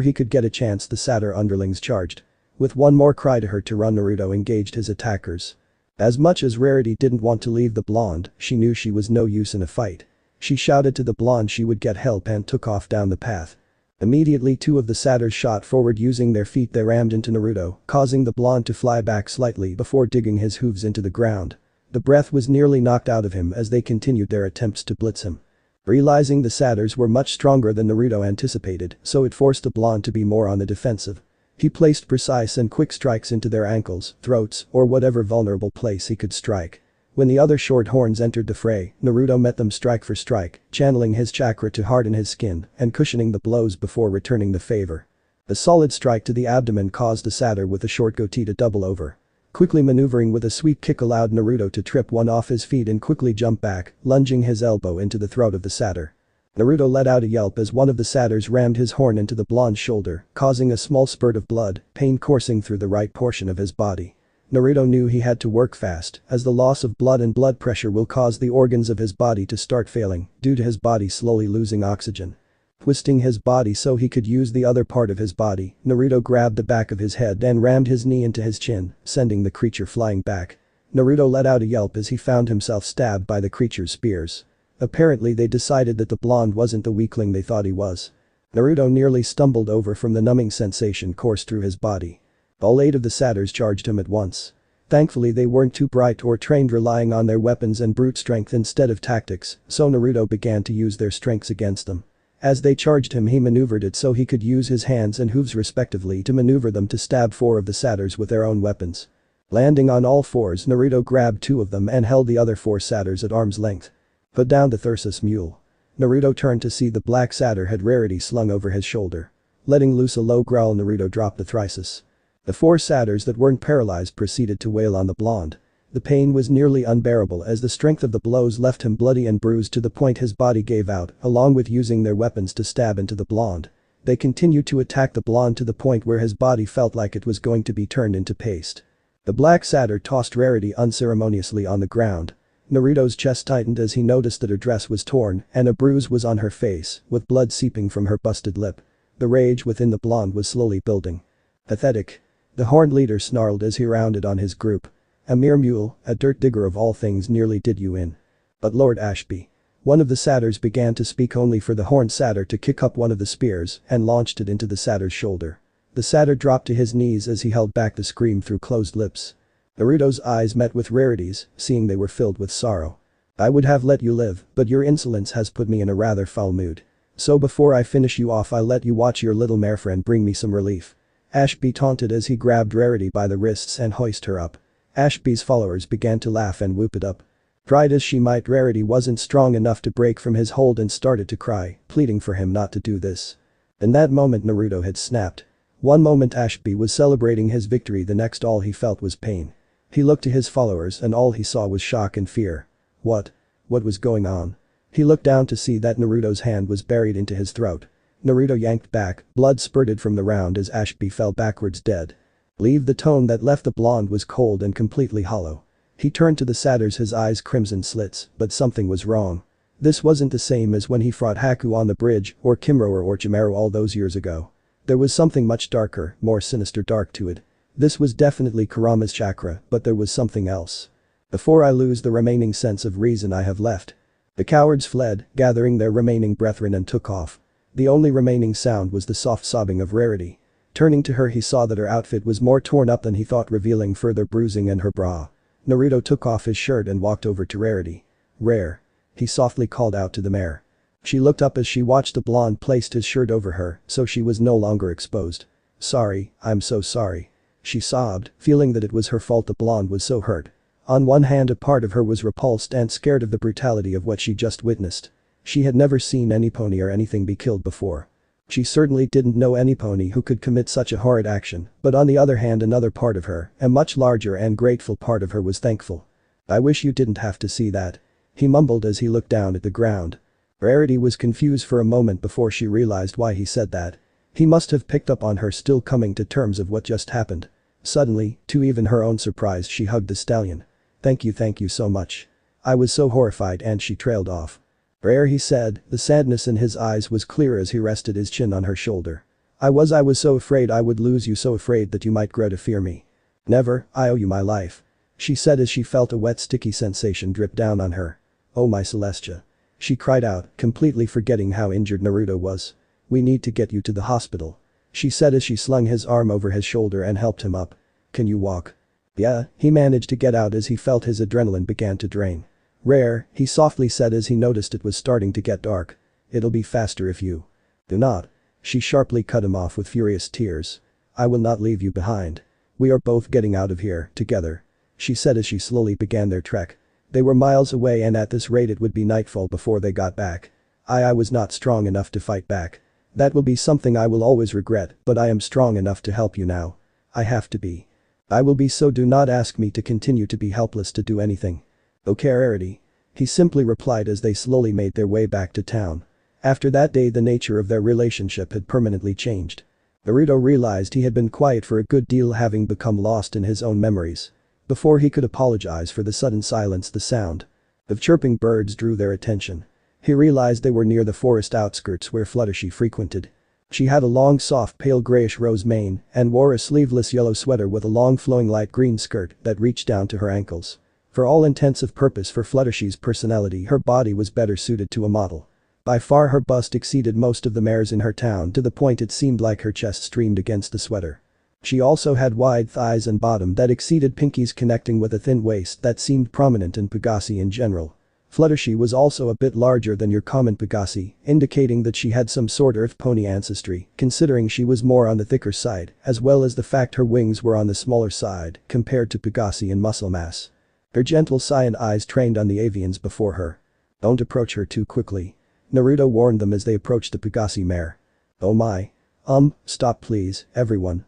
he could get a chance, the satyr underlings charged. With one more cry to her to run, Naruto engaged his attackers. As much as Rarity didn't want to leave the blonde, she knew she was no use in a fight. She shouted to the blonde she would get help and took off down the path. Immediately, two of the satyrs shot forward. Using their feet, they rammed into Naruto, causing the blonde to fly back slightly before digging his hooves into the ground. The breath was nearly knocked out of him as they continued their attempts to blitz him. Realizing the satyrs were much stronger than Naruto anticipated, so it forced the blonde to be more on the defensive. He placed precise and quick strikes into their ankles, throats, or whatever vulnerable place he could strike. When the other short horns entered the fray, Naruto met them strike for strike, channeling his chakra to harden his skin and cushioning the blows before returning the favor. A solid strike to the abdomen caused the satyr with a short goatee to double over. Quickly maneuvering with a sweep kick allowed Naruto to trip one off his feet and quickly jump back, lunging his elbow into the throat of the satyr. Naruto let out a yelp as one of the satyrs rammed his horn into the blonde's shoulder, causing a small spurt of blood, pain coursing through the right portion of his body. Naruto knew he had to work fast, as the loss of blood and blood pressure will cause the organs of his body to start failing, due to his body slowly losing oxygen. Twisting his body so he could use the other part of his body, Naruto grabbed the back of his head and rammed his knee into his chin, sending the creature flying back. Naruto let out a yelp as he found himself stabbed by the creature's spears. Apparently they decided that the blonde wasn't the weakling they thought he was. Naruto nearly stumbled over from the numbing sensation coursed through his body. All 8 of the satyrs charged him at once. Thankfully they weren't too bright or trained, relying on their weapons and brute strength instead of tactics, so Naruto began to use their strengths against them. As they charged him, he maneuvered it so he could use his hands and hooves respectively to maneuver them to stab 4 of the satyrs with their own weapons. Landing on all 4s, Naruto grabbed 2 of them and held the other 4 satyrs at arm's length. "Put down the Thyrsus mule." Naruto turned to see the black satyr had Rarity slung over his shoulder. Letting loose a low growl, Naruto dropped the Thyrsus. The 4 satyrs that weren't paralyzed proceeded to wail on the blonde. The pain was nearly unbearable as the strength of the blows left him bloody and bruised to the point his body gave out, along with using their weapons to stab into the blonde. They continued to attack the blonde to the point where his body felt like it was going to be turned into paste. The black satyr tossed Rarity unceremoniously on the ground. Naruto's chest tightened as he noticed that her dress was torn and a bruise was on her face, with blood seeping from her busted lip. The rage within the blonde was slowly building. Pathetic. The horned leader snarled as he rounded on his group. A mere mule, a dirt digger of all things nearly did you in. But Lord Ashby. One of the satyrs began to speak only for the horned satyr to kick up one of the spears and launched it into the satyr's shoulder. The satyr dropped to his knees as he held back the scream through closed lips. Naruto's eyes met with Rarity's, seeing they were filled with sorrow. I would have let you live, but your insolence has put me in a rather foul mood. So before I finish you off I'll let you watch your little mare friend bring me some relief. Ashby taunted as he grabbed Rarity by the wrists and hoisted her up. Ashby's followers began to laugh and whoop it up. Tried as she might, Rarity wasn't strong enough to break from his hold and started to cry, pleading for him not to do this. In that moment Naruto had snapped. One moment Ashby was celebrating his victory, the next all he felt was pain. He looked to his followers and all he saw was shock and fear. What was going on? He looked down to see that Naruto's hand was buried into his throat. Naruto yanked back, blood spurted from the round as Ashby fell backwards dead. Leave the tone that left the blonde was cold and completely hollow. He turned to the satyrs, his eyes crimson slits, but something was wrong. This wasn't the same as when he fought Haku on the bridge or Kimura or Orochimaru all those years ago. There was something much darker, more sinister dark to it. This was definitely Kurama's chakra, but there was something else. Before I lose the remaining sense of reason I have left. The cowards fled, gathering their remaining brethren and took off. The only remaining sound was the soft sobbing of Rarity. Turning to her he saw that her outfit was more torn up than he thought, revealing further bruising in her bra. Naruto took off his shirt and walked over to Rarity. Rare. He softly called out to the mare. She looked up as she watched the blonde placed his shirt over her, so she was no longer exposed. Sorry, I'm so sorry. She sobbed, feeling that it was her fault the blonde was so hurt. On one hand a part of her was repulsed and scared of the brutality of what she just witnessed. She had never seen any pony or anything be killed before. She certainly didn't know any pony who could commit such a horrid action, but on the other hand another part of her, a much larger and grateful part of her, was thankful. I wish you didn't have to see that. He mumbled as he looked down at the ground. Rarity was confused for a moment before she realized why he said that. He must have picked up on her still coming to terms of what just happened. Suddenly, to even her own surprise, she hugged the stallion. Thank you so much. I was so horrified, and she trailed off. Rare, he said, the sadness in his eyes was clear as he rested his chin on her shoulder. I was so afraid I would lose you, so afraid that you might grow to fear me. Never, I owe you my life. She said as she felt a wet sticky sensation drip down on her. Oh my Celestia. She cried out, completely forgetting how injured Naruto was. We need to get you to the hospital. She said as she slung his arm over his shoulder and helped him up. Can you walk? Yeah, he managed to get out as he felt his adrenaline began to drain. Rare, he softly said as he noticed it was starting to get dark. It'll be faster if you do not. She sharply cut him off with furious tears. I will not leave you behind. We are both getting out of here, together. She said as she slowly began their trek. They were miles away and at this rate it would be nightfall before they got back. I was not strong enough to fight back. That will be something I will always regret, but I am strong enough to help you now. I have to be. I will be, so do not ask me to continue to be helpless to do anything. Okay, Rarity. He simply replied as they slowly made their way back to town. After that day the nature of their relationship had permanently changed. Naruto realized he had been quiet for a good deal, having become lost in his own memories. Before he could apologize for the sudden silence, the sound of chirping birds drew their attention. He realized they were near the forest outskirts where Fluttershy frequented. She had a long soft pale grayish rose mane and wore a sleeveless yellow sweater with a long flowing light green skirt that reached down to her ankles. For all intents of purpose for Fluttershy's personality, her body was better suited to a model. By far her bust exceeded most of the mares in her town, to the point it seemed like her chest streamed against the sweater. She also had wide thighs and bottom that exceeded Pinkie's, connecting with a thin waist that seemed prominent in Pegasi in general. Fluttershy was also a bit larger than your common Pegasi, indicating that she had some sort earth pony ancestry, considering she was more on the thicker side, as well as the fact her wings were on the smaller side compared to Pegasi in muscle mass. Her gentle cyan eyes trained on the avians before her. Don't approach her too quickly. Naruto warned them as they approached the Pegasi mare. Oh my. Stop please, everyone,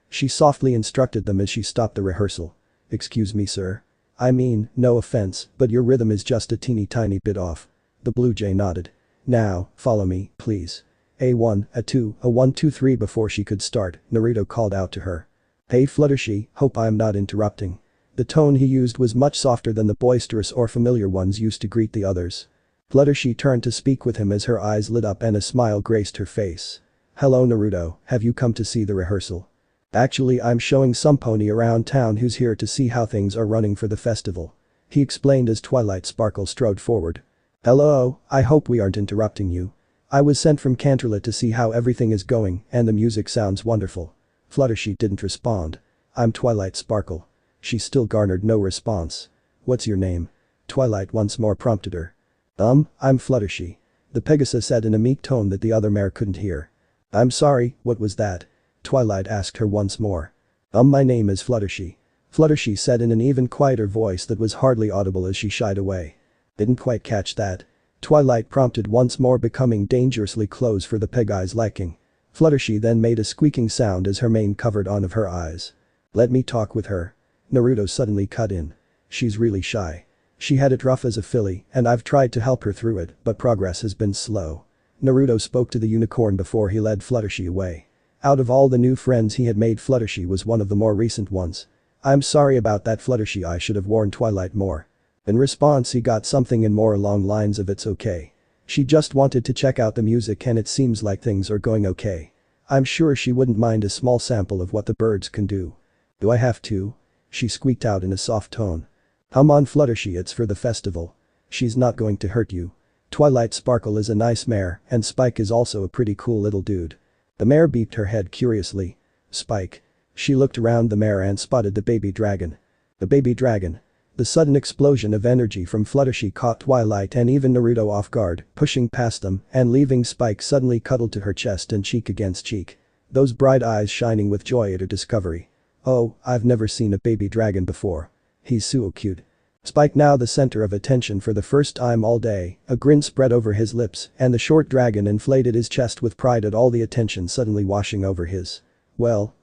She softly instructed them as she stopped the rehearsal. Excuse me, sir. I mean, no offense, but your rhythm is just a teeny tiny bit off. The blue jay nodded. Now, follow me, please. A1, A2, A1, 2, 3. Before she could start, Naruto called out to her. Hey Fluttershy, hope I am not interrupting. The tone he used was much softer than the boisterous or familiar ones used to greet the others. Fluttershy turned to speak with him as her eyes lit up and a smile graced her face. Hello Naruto, have you come to see the rehearsal? Actually, I'm showing some pony around town who's here to see how things are running for the festival. He explained as Twilight Sparkle strode forward. Hello, I hope we aren't interrupting you. I was sent from Canterlot to see how everything is going and the music sounds wonderful. Fluttershy didn't respond. I'm Twilight Sparkle. She still garnered no response. What's your name? Twilight once more prompted her. I'm Fluttershy. The Pegasus said in a meek tone that the other mare couldn't hear. I'm sorry, what was that? Twilight asked her once more. My name is Fluttershy. Fluttershy said in an even quieter voice that was hardly audible as she shied away. Didn't quite catch that. Twilight prompted once more, becoming dangerously close for the Pegguy's liking. Fluttershy then made a squeaking sound as her mane covered one of her eyes. Let me talk with her. Naruto suddenly cut in. She's really shy. She had it rough as a filly and I've tried to help her through it, but progress has been slow. Naruto spoke to the unicorn before he led Fluttershy away. Out of all the new friends he had made, Fluttershy was one of the more recent ones. I'm sorry about that, Fluttershy, I should have warned Twilight more. In response he got something in more along lines of it's okay. She just wanted to check out the music and it seems like things are going okay. I'm sure she wouldn't mind a small sample of what the birds can do. Do I have to? She squeaked out in a soft tone. Come on Fluttershy, it's for the festival. She's not going to hurt you. Twilight Sparkle is a nice mare and Spike is also a pretty cool little dude. The mare beeped her head curiously. Spike. She looked around the mare and spotted the baby dragon. The baby dragon. The sudden explosion of energy from Fluttershy caught Twilight and even Naruto off guard, pushing past them and leaving Spike suddenly cuddled to her chest and cheek against cheek. Those bright eyes shining with joy at her discovery. Oh, I've never seen a baby dragon before. He's so cute. Spike, now the center of attention for the first time all day, a grin spread over his lips and the short dragon inflated his chest with pride at all the attention suddenly washing over his. Well.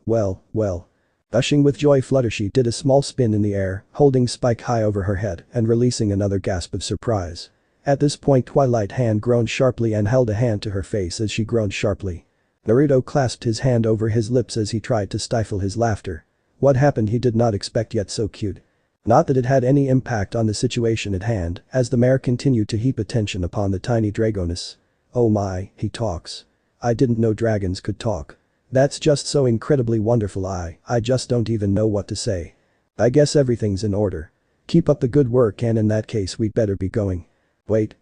Gushing with joy, Fluttershy did a small spin in the air, holding Spike high over her head and releasing another gasp of surprise. At this point Twilight hand groaned sharply and held a hand to her face as she groaned sharply. Naruto clasped his hand over his lips as he tried to stifle his laughter. What happened he did not expect, yet so cute. Not that it had any impact on the situation at hand, as the mare continued to heap attention upon the tiny dragoness. Oh my, he talks. I didn't know dragons could talk. That's just so incredibly wonderful. I just don't even know what to say. I guess everything's in order. Keep up the good work, and in that case we'd better be going. Wait.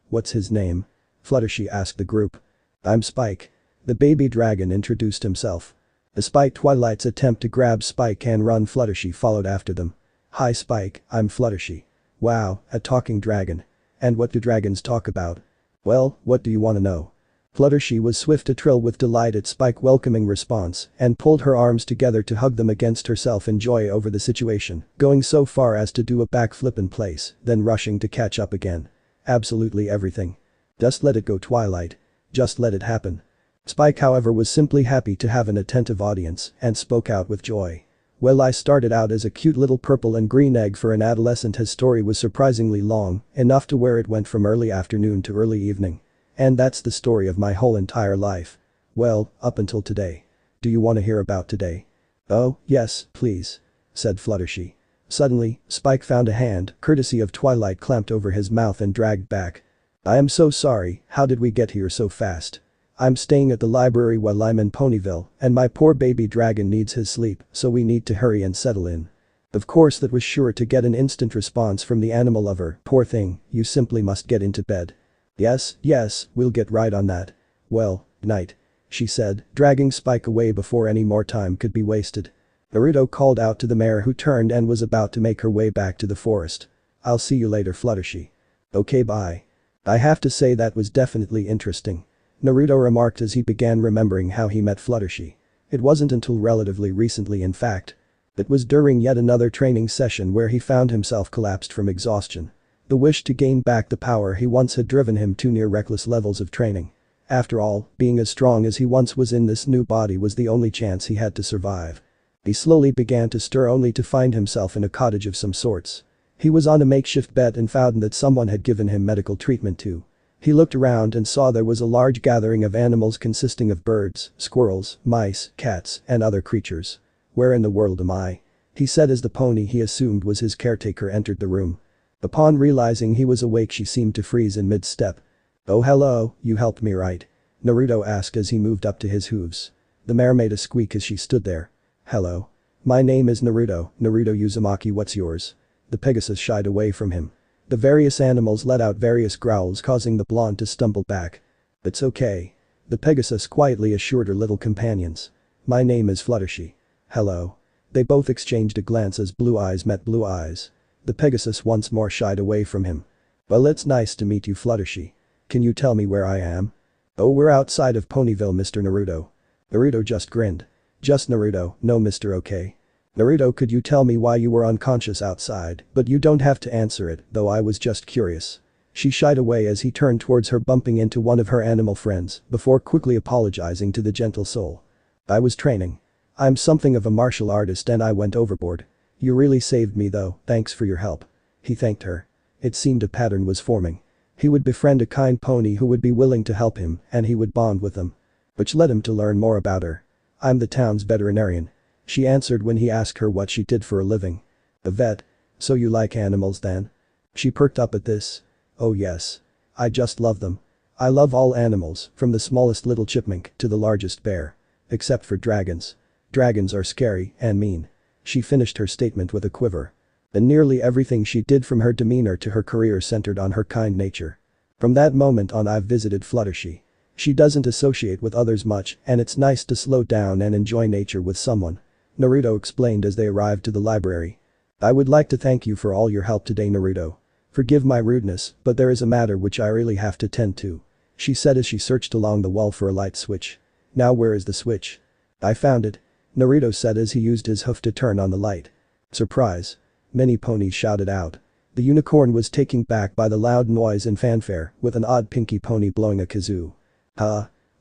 What's his name? Fluttershy asked the group. I'm Spike. The baby dragon introduced himself. Despite Twilight's attempt to grab Spike and run, Fluttershy followed after them. Hi Spike, I'm Fluttershy. Wow, a talking dragon. And what do dragons talk about? Well, what do you want to know? Fluttershy was swift to trill with delight at Spike's welcoming response and pulled her arms together to hug them against herself in joy over the situation, going so far as to do a backflip in place, then rushing to catch up again. Absolutely everything. Just let it go, Twilight. Just let it happen. Spike, however, was simply happy to have an attentive audience and spoke out with joy. Well, I started out as a cute little purple and green egg for an adolescent. His story was surprisingly long, enough to where it went from early afternoon to early evening. And that's the story of my whole entire life. Well, up until today. Do you want to hear about today? Oh, yes, please. Said Fluttershy. Suddenly, Spike found a hand, courtesy of Twilight, clamped over his mouth and dragged back. I am so sorry, how did we get here so fast? I'm staying at the library while I'm in Ponyville, and my poor baby dragon needs his sleep, so we need to hurry and settle in. Of course, that was sure to get an instant response from the animal lover. Poor thing, you simply must get into bed. Yes, we'll get right on that. Well, night. She said, dragging Spike away before any more time could be wasted. Naruto called out to the mare, who turned and was about to make her way back to the forest. I'll see you later, Fluttershy. Okay, bye. I have to say that was definitely interesting. Naruto remarked as he began remembering how he met Fluttershy. It wasn't until relatively recently, in fact. It was during yet another training session where he found himself collapsed from exhaustion. The wish to gain back the power he once had driven him to near reckless levels of training. After all, being as strong as he once was in this new body was the only chance he had to survive. He slowly began to stir, only to find himself in a cottage of some sorts. He was on a makeshift bed and found that someone had given him medical treatment too. He looked around and saw there was a large gathering of animals consisting of birds, squirrels, mice, cats, and other creatures. Where in the world am I? He said as the pony he assumed was his caretaker entered the room. Upon realizing he was awake, she seemed to freeze in mid-step. Oh hello, you helped me, right? Naruto asked as he moved up to his hooves. The mare made a squeak as she stood there. Hello. My name is Naruto, Naruto Uzumaki, what's yours? The Pegasus shied away from him. The various animals let out various growls, causing the blonde to stumble back. It's okay. The Pegasus quietly assured her little companions. My name is Fluttershy. Hello. They both exchanged a glance as blue eyes met blue eyes. The Pegasus once more shied away from him. Well, it's nice to meet you, Fluttershy. Can you tell me where I am? Oh, we're outside of Ponyville, Mr. Naruto. Naruto just grinned. Just Naruto, no Mr. Okay. Naruto, could you tell me why you were unconscious outside? But you don't have to answer it, though I was just curious. She shied away as he turned towards her, bumping into one of her animal friends before quickly apologizing to the gentle soul. I was training. I'm something of a martial artist and I went overboard. You really saved me though, thanks for your help. He thanked her. It seemed a pattern was forming. He would befriend a kind pony who would be willing to help him and he would bond with them. Which led him to learn more about her. I'm the town's veterinarian. She answered when he asked her what she did for a living. A vet? So you like animals then? She perked up at this. Oh yes. I just love them. I love all animals, from the smallest little chipmunk to the largest bear. Except for dragons. Dragons are scary and mean. She finished her statement with a quiver. And nearly everything she did, from her demeanor to her career, centered on her kind nature. From that moment on, I've visited Fluttershy. She doesn't associate with others much and it's nice to slow down and enjoy nature with someone. Naruto explained as they arrived to the library. I would like to thank you for all your help today, Naruto. Forgive my rudeness, but there is a matter which I really have to tend to. She said as she searched along the wall for a light switch. Now where is the switch? I found it. Naruto said as he used his hoof to turn on the light. Surprise. Many ponies shouted out. The unicorn was taken back by the loud noise and fanfare, with an odd Pinkie pony blowing a kazoo.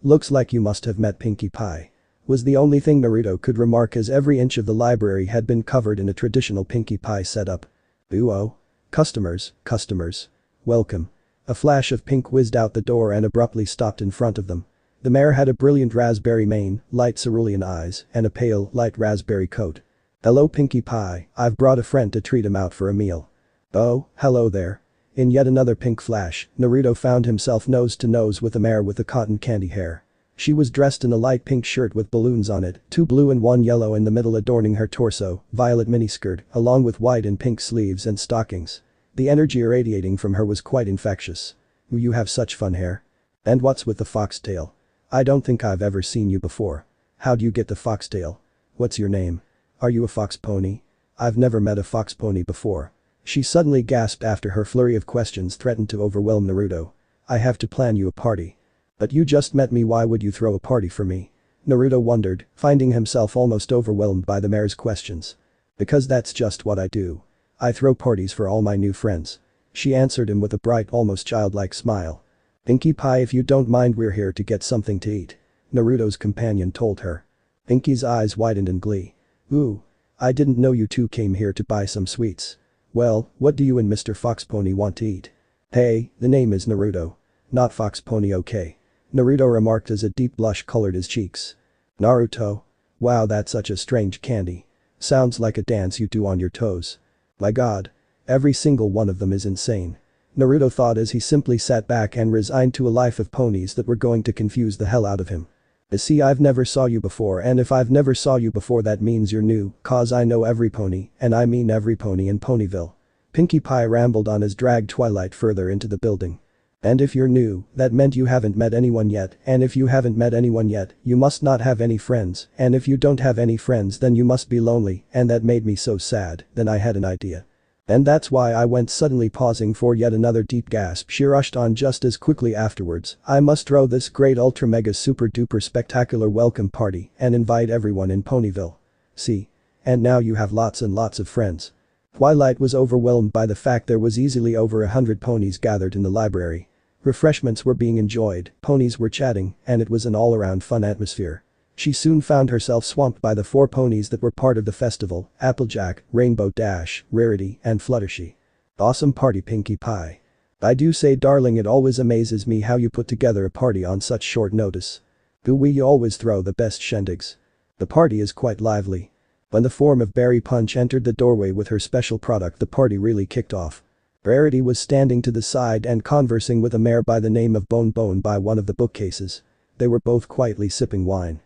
Looks like you must have met Pinkie Pie. Was the only thing Naruto could remark as every inch of the library had been covered in a traditional Pinkie Pie setup. Ooh-oh. Customers. Welcome. A flash of pink whizzed out the door and abruptly stopped in front of them. The mare had a brilliant raspberry mane, light cerulean eyes, and a pale, light raspberry coat. Hello Pinkie Pie, I've brought a friend to treat him out for a meal. Oh, hello there. In yet another pink flash, Naruto found himself nose to nose with a mare with the cotton candy hair. She was dressed in a light pink shirt with balloons on it, 2 blue and 1 yellow in the middle adorning her torso, violet miniskirt, along with white and pink sleeves and stockings. The energy irradiating from her was quite infectious. You have such fun hair. And what's with the foxtail? I don't think I've ever seen you before. How'd you get the foxtail? What's your name? Are you a fox pony? I've never met a fox pony before. She suddenly gasped after her flurry of questions threatened to overwhelm Naruto. I have to plan you a party. But you just met me, why would you throw a party for me? Naruto wondered, finding himself almost overwhelmed by the mare's questions. Because that's just what I do. I throw parties for all my new friends. She answered him with a bright, almost childlike smile. Pinkie Pie, if you don't mind, we're here to get something to eat. Naruto's companion told her. Pinkie's eyes widened in glee. Ooh. I didn't know you two came here to buy some sweets. Well, what do you and Mr. Fox Pony want to eat? Hey, the name is Naruto. Not Fox Pony, okay? Naruto remarked as a deep blush colored his cheeks. Naruto? Wow, that's such a strange candy. Sounds like a dance you do on your toes. My god. Every single one of them is insane. Naruto thought as he simply sat back and resigned to a life of ponies that were going to confuse the hell out of him. See, I've never saw you before, and if I've never saw you before that means you're new, cause I know every pony, and I mean every pony in Ponyville. Pinkie Pie rambled on as dragged Twilight further into the building. And if you're new, that meant you haven't met anyone yet, and if you haven't met anyone yet, you must not have any friends, and if you don't have any friends then you must be lonely, and that made me so sad, then I had an idea. And that's why I went, suddenly pausing for yet another deep gasp. She rushed on just as quickly afterwards. I must throw this great ultra mega super duper spectacular welcome party and invite everyone in Ponyville. See? And now you have lots and lots of friends. Twilight was overwhelmed by the fact there was easily over 100 ponies gathered in the library. Refreshments were being enjoyed, ponies were chatting, and it was an all-around fun atmosphere. She soon found herself swamped by the 4 ponies that were part of the festival: Applejack, Rainbow Dash, Rarity, and Fluttershy. Awesome party, Pinkie Pie. I do say, darling, it always amazes me how you put together a party on such short notice. We always throw the best shindigs. The party is quite lively. When the form of Berry Punch entered the doorway with her special product, the party really kicked off. Rarity was standing to the side and conversing with a mare by the name of Bone Bone by one of the bookcases. They were both quietly sipping wine.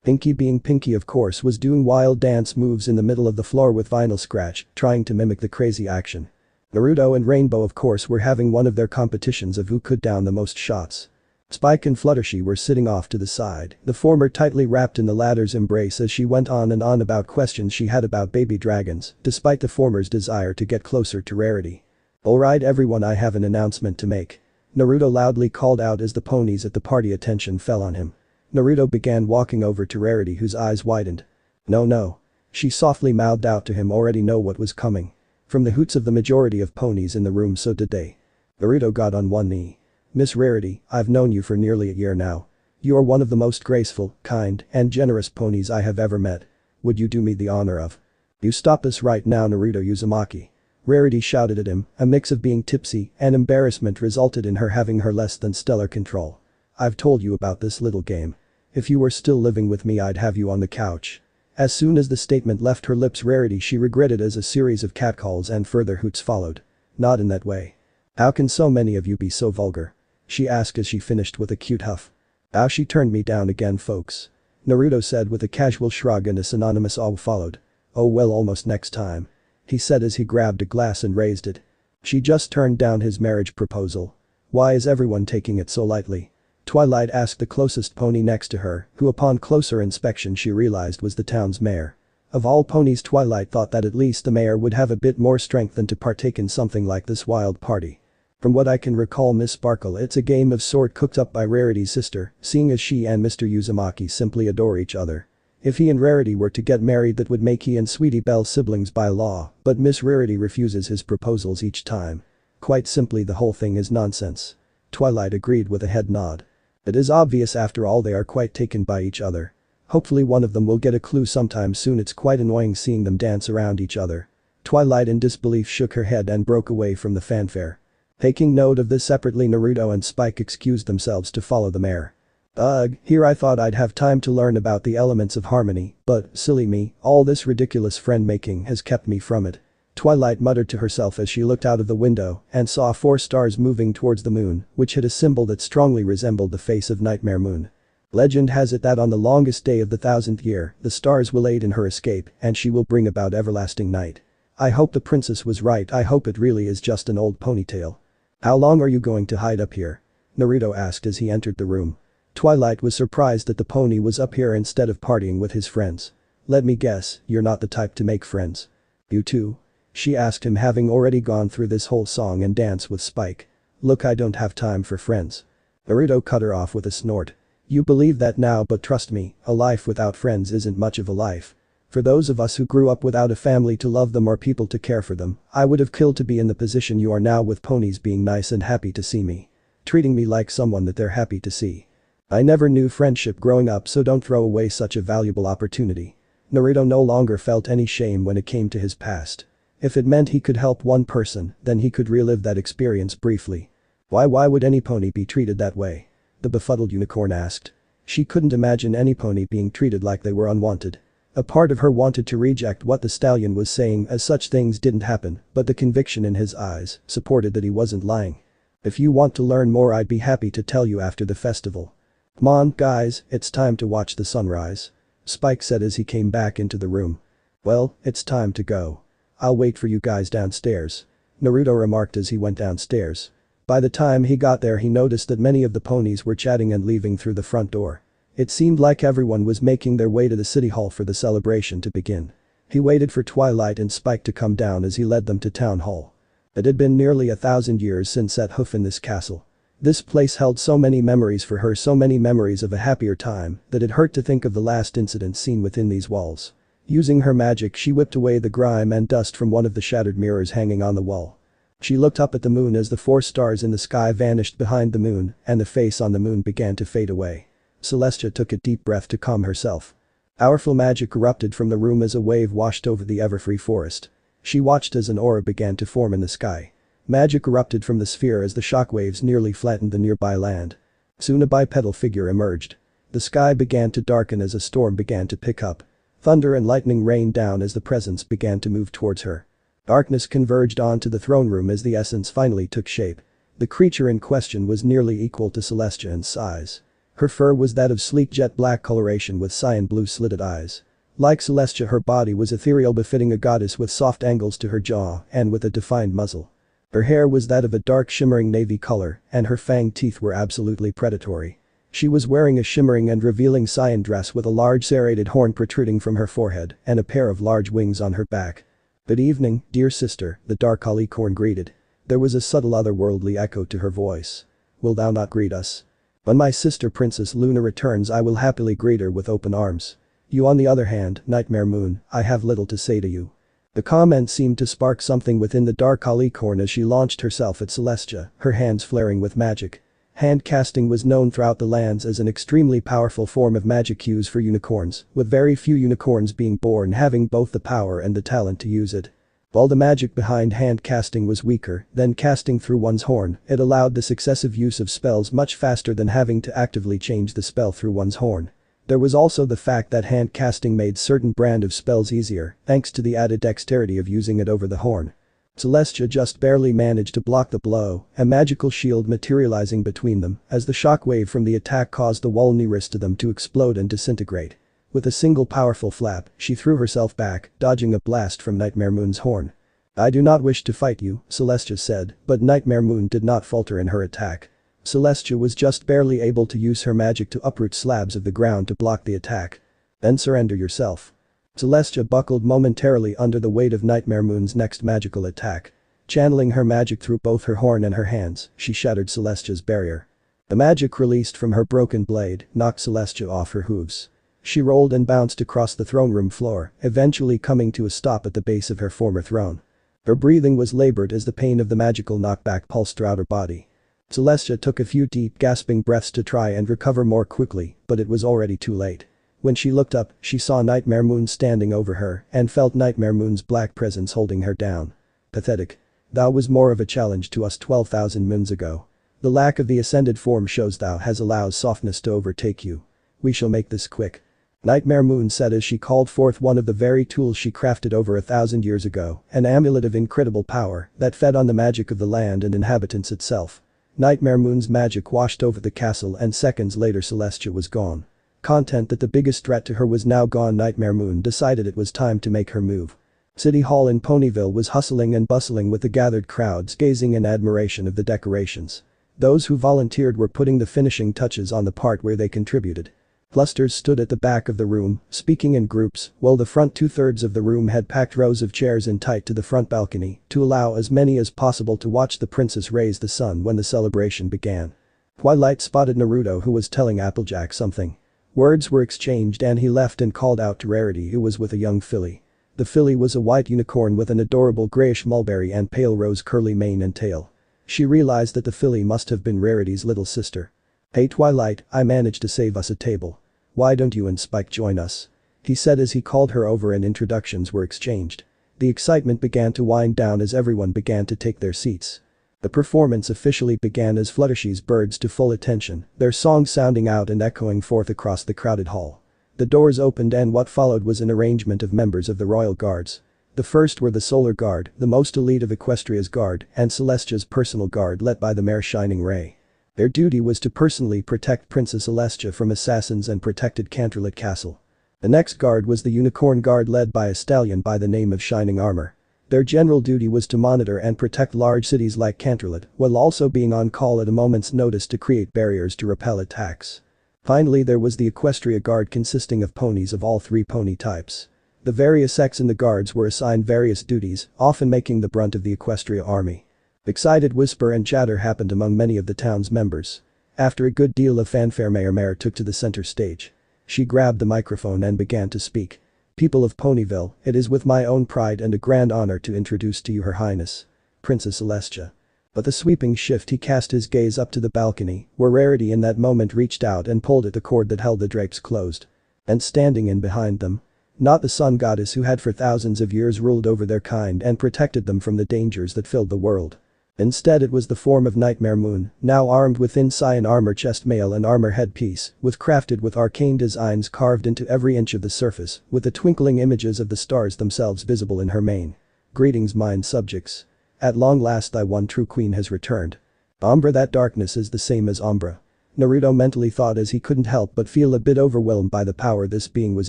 Pinkie being Pinkie of course was doing wild dance moves in the middle of the floor with vinyl scratch, trying to mimic the crazy action. Naruto and Rainbow of course were having one of their competitions of who could down the most shots. Spike and Fluttershy were sitting off to the side, the former tightly wrapped in the latter's embrace as she went on and on about questions she had about baby dragons, despite the former's desire to get closer to Rarity. "Alright everyone, I have an announcement to make." Naruto loudly called out as the ponies at the party attention fell on him. Naruto began walking over to Rarity, whose eyes widened. "No. She softly mouthed out to him, already know what was coming. From the hoots of the majority of ponies in the room, so did they. Naruto got on one knee. "Miss Rarity, I've known you for nearly a year now. You are one of the most graceful, kind, and generous ponies I have ever met. Would you do me the honor of—" "You stop this right now, Naruto Uzumaki." Rarity shouted at him, a mix of being tipsy and embarrassment resulted in her having her less than stellar control. "I've told you about this little game. If you were still living with me I'd have you on the couch." As soon as the statement left her lips, Rarity she regretted as a series of catcalls and further hoots followed. "Not in that way. How can so many of you be so vulgar?" she asked as she finished with a cute huff. "How she turned me down again, folks," Naruto said with a casual shrug, and a synonymous "oh" followed. "Oh well, almost next time," he said as he grabbed a glass and raised it. "She just turned down his marriage proposal. Why is everyone taking it so lightly?" Twilight asked the closest pony next to her, who upon closer inspection she realized was the town's mayor. Of all ponies, Twilight thought that at least the mayor would have a bit more strength than to partake in something like this wild party. "From what I can recall, Miss Sparkle, it's a game of sort cooked up by Rarity's sister, seeing as she and Mr. Uzumaki simply adore each other. If he and Rarity were to get married, that would make he and Sweetie Belle siblings by law, but Miss Rarity refuses his proposals each time. Quite simply, the whole thing is nonsense." Twilight agreed with a head nod. "It is obvious after all they are quite taken by each other. Hopefully one of them will get a clue sometime soon. It's quite annoying seeing them dance around each other." Twilight in disbelief shook her head and broke away from the fanfare. Taking note of this separately, Naruto and Spike excused themselves to follow the mayor. "Ugh, here I thought I'd have time to learn about the elements of harmony, but, silly me, all this ridiculous friend-making has kept me from it." Twilight muttered to herself as she looked out of the window and saw 4 stars moving towards the moon, which had a symbol that strongly resembled the face of Nightmare Moon. Legend has it that on the longest day of the 1000th year, the stars will aid in her escape and she will bring about everlasting night. I hope the princess was right. I hope it really is just an old ponytail. "How long are you going to hide up here?" Naruto asked as he entered the room. Twilight was surprised that the pony was up here instead of partying with his friends. "Let me guess, you're not the type to make friends. You too?" she asked him, having already gone through this whole song and dance with Spike. "Look, I don't have time for friends." Naruto cut her off with a snort. "You believe that now, but trust me, a life without friends isn't much of a life. For those of us who grew up without a family to love them or people to care for them, I would have killed to be in the position you are now, with ponies being nice and happy to see me. Treating me like someone that they're happy to see. I never knew friendship growing up, so don't throw away such a valuable opportunity." Naruto no longer felt any shame when it came to his past. If it meant he could help one person, then he could relive that experience briefly. Why would any pony be treated that way?" the befuddled unicorn asked. She couldn't imagine any pony being treated like they were unwanted. A part of her wanted to reject what the stallion was saying, as such things didn't happen, but the conviction in his eyes supported that he wasn't lying. "If you want to learn more, I'd be happy to tell you after the festival. Come on, guys, it's time to watch the sunrise," Spike said as he came back into the room. "Well, it's time to go. I'll wait for you guys downstairs," Naruto remarked as he went downstairs. By the time he got there, he noticed that many of the ponies were chatting and leaving through the front door. It seemed like everyone was making their way to the city hall for the celebration to begin. He waited for Twilight and Spike to come down as he led them to town hall. It had been nearly 1,000 years since set hoof in this castle. This place held so many memories for her, so many memories of a happier time, that it hurt to think of the last incident seen within these walls. Using her magic, she whipped away the grime and dust from one of the shattered mirrors hanging on the wall. She looked up at the moon as the 4 stars in the sky vanished behind the moon and the face on the moon began to fade away. Celestia took a deep breath to calm herself. Powerful magic erupted from the room as a wave washed over the everfree forest. She watched as an aura began to form in the sky. Magic erupted from the sphere as the shockwaves nearly flattened the nearby land. Soon a bipedal figure emerged. The sky began to darken as a storm began to pick up. Thunder and lightning rained down as the presence began to move towards her. Darkness converged onto the throne room as the essence finally took shape. The creature in question was nearly equal to Celestia in size. Her fur was that of sleek jet black coloration with cyan blue slitted eyes. Like Celestia, her body was ethereal, befitting a goddess, with soft angles to her jaw and with a defined muzzle. Her hair was that of a dark shimmering navy color, and her fanged teeth were absolutely predatory. She was wearing a shimmering and revealing cyan dress with a large serrated horn protruding from her forehead and a pair of large wings on her back. "Good evening, dear sister," the dark alicorn greeted. There was a subtle otherworldly echo to her voice. "Will thou not greet us? When my sister Princess Luna returns, I will happily greet her with open arms. You, on the other hand, Nightmare Moon, I have little to say to you." The comment seemed to spark something within the dark alicorn as she launched herself at Celestia, her hands flaring with magic. Hand casting was known throughout the lands as an extremely powerful form of magic used for unicorns, with very few unicorns being born having both the power and the talent to use it. While the magic behind hand casting was weaker than casting through one's horn, it allowed the successive use of spells much faster than having to actively change the spell through one's horn. There was also the fact that hand casting made certain brand of spells easier, thanks to the added dexterity of using it over the horn. Celestia just barely managed to block the blow, a magical shield materializing between them as the shockwave from the attack caused the wall nearest to them to explode and disintegrate. With a single powerful flap, she threw herself back, dodging a blast from Nightmare Moon's horn. "I do not wish to fight you," Celestia said, but Nightmare Moon did not falter in her attack. Celestia was just barely able to use her magic to uproot slabs of the ground to block the attack. "Then surrender yourself." Celestia buckled momentarily under the weight of Nightmare Moon's next magical attack. Channeling her magic through both her horn and her hands, she shattered Celestia's barrier. The magic released from her broken blade knocked Celestia off her hooves. She rolled and bounced across the throne room floor, eventually coming to a stop at the base of her former throne. Her breathing was labored as the pain of the magical knockback pulsed throughout her body. Celestia took a few deep gasping breaths to try and recover more quickly, but it was already too late. When she looked up, she saw Nightmare Moon standing over her and felt Nightmare Moon's black presence holding her down. "Pathetic. Thou was more of a challenge to us 12,000 moons ago. The lack of the ascended form shows thou has allowed softness to overtake you. We shall make this quick." Nightmare Moon said as she called forth one of the very tools she crafted over 1,000 years ago, an amulet of incredible power that fed on the magic of the land and inhabitants itself. Nightmare Moon's magic washed over the castle and seconds later Celestia was gone. Content that the biggest threat to her was now gone, Nightmare Moon decided it was time to make her move. City Hall in Ponyville was hustling and bustling with the gathered crowds gazing in admiration of the decorations. Those who volunteered were putting the finishing touches on the part where they contributed. Clusters stood at the back of the room, speaking in groups, while the front two-thirds of the room had packed rows of chairs in tight to the front balcony to allow as many as possible to watch the princess raise the sun when the celebration began. Twilight spotted Naruto, who was telling Applejack something. Words were exchanged and he left and called out to Rarity, who was with a young filly. The filly was a white unicorn with an adorable grayish mulberry and pale rose curly mane and tail. She realized that the filly must have been Rarity's little sister. "Hey Twilight, I managed to save us a table. Why don't you and Spike join us?" he said as he called her over and introductions were exchanged. The excitement began to wind down as everyone began to take their seats. The performance officially began as Fluttershy's birds to full attention, their songs sounding out and echoing forth across the crowded hall. The doors opened and what followed was an arrangement of members of the royal guards. The first were the Solar Guard, the most elite of Equestria's guard, and Celestia's personal guard led by the Mare Shining Ray. Their duty was to personally protect Princess Celestia from assassins and protected Canterlot Castle. The next guard was the Unicorn Guard led by a stallion by the name of Shining Armor. Their general duty was to monitor and protect large cities like Canterlot, while also being on call at a moment's notice to create barriers to repel attacks. Finally, there was the Equestria Guard consisting of ponies of all three pony types. The various sects in the guards were assigned various duties, often making the brunt of the Equestria army. Excited whisper and chatter happened among many of the town's members. After a good deal of fanfare, Mayor Mare took to the center stage. She grabbed the microphone and began to speak. "People of Ponyville, it is with my own pride and a grand honor to introduce to you Her Highness, Princess Celestia." But the sweeping shift, he cast his gaze up to the balcony, where Rarity in that moment reached out and pulled at the cord that held the drapes closed. And standing in behind them. Not the sun goddess who had for thousands of years ruled over their kind and protected them from the dangers that filled the world. Instead, it was the form of Nightmare Moon, now armed with cyan armor chest mail and armor headpiece, crafted with arcane designs carved into every inch of the surface, with the twinkling images of the stars themselves visible in her mane. "Greetings, mine subjects. At long last thy one true queen has returned. Umbra, that darkness is the same as Umbra. Naruto mentally thought as he couldn't help but feel a bit overwhelmed by the power this being was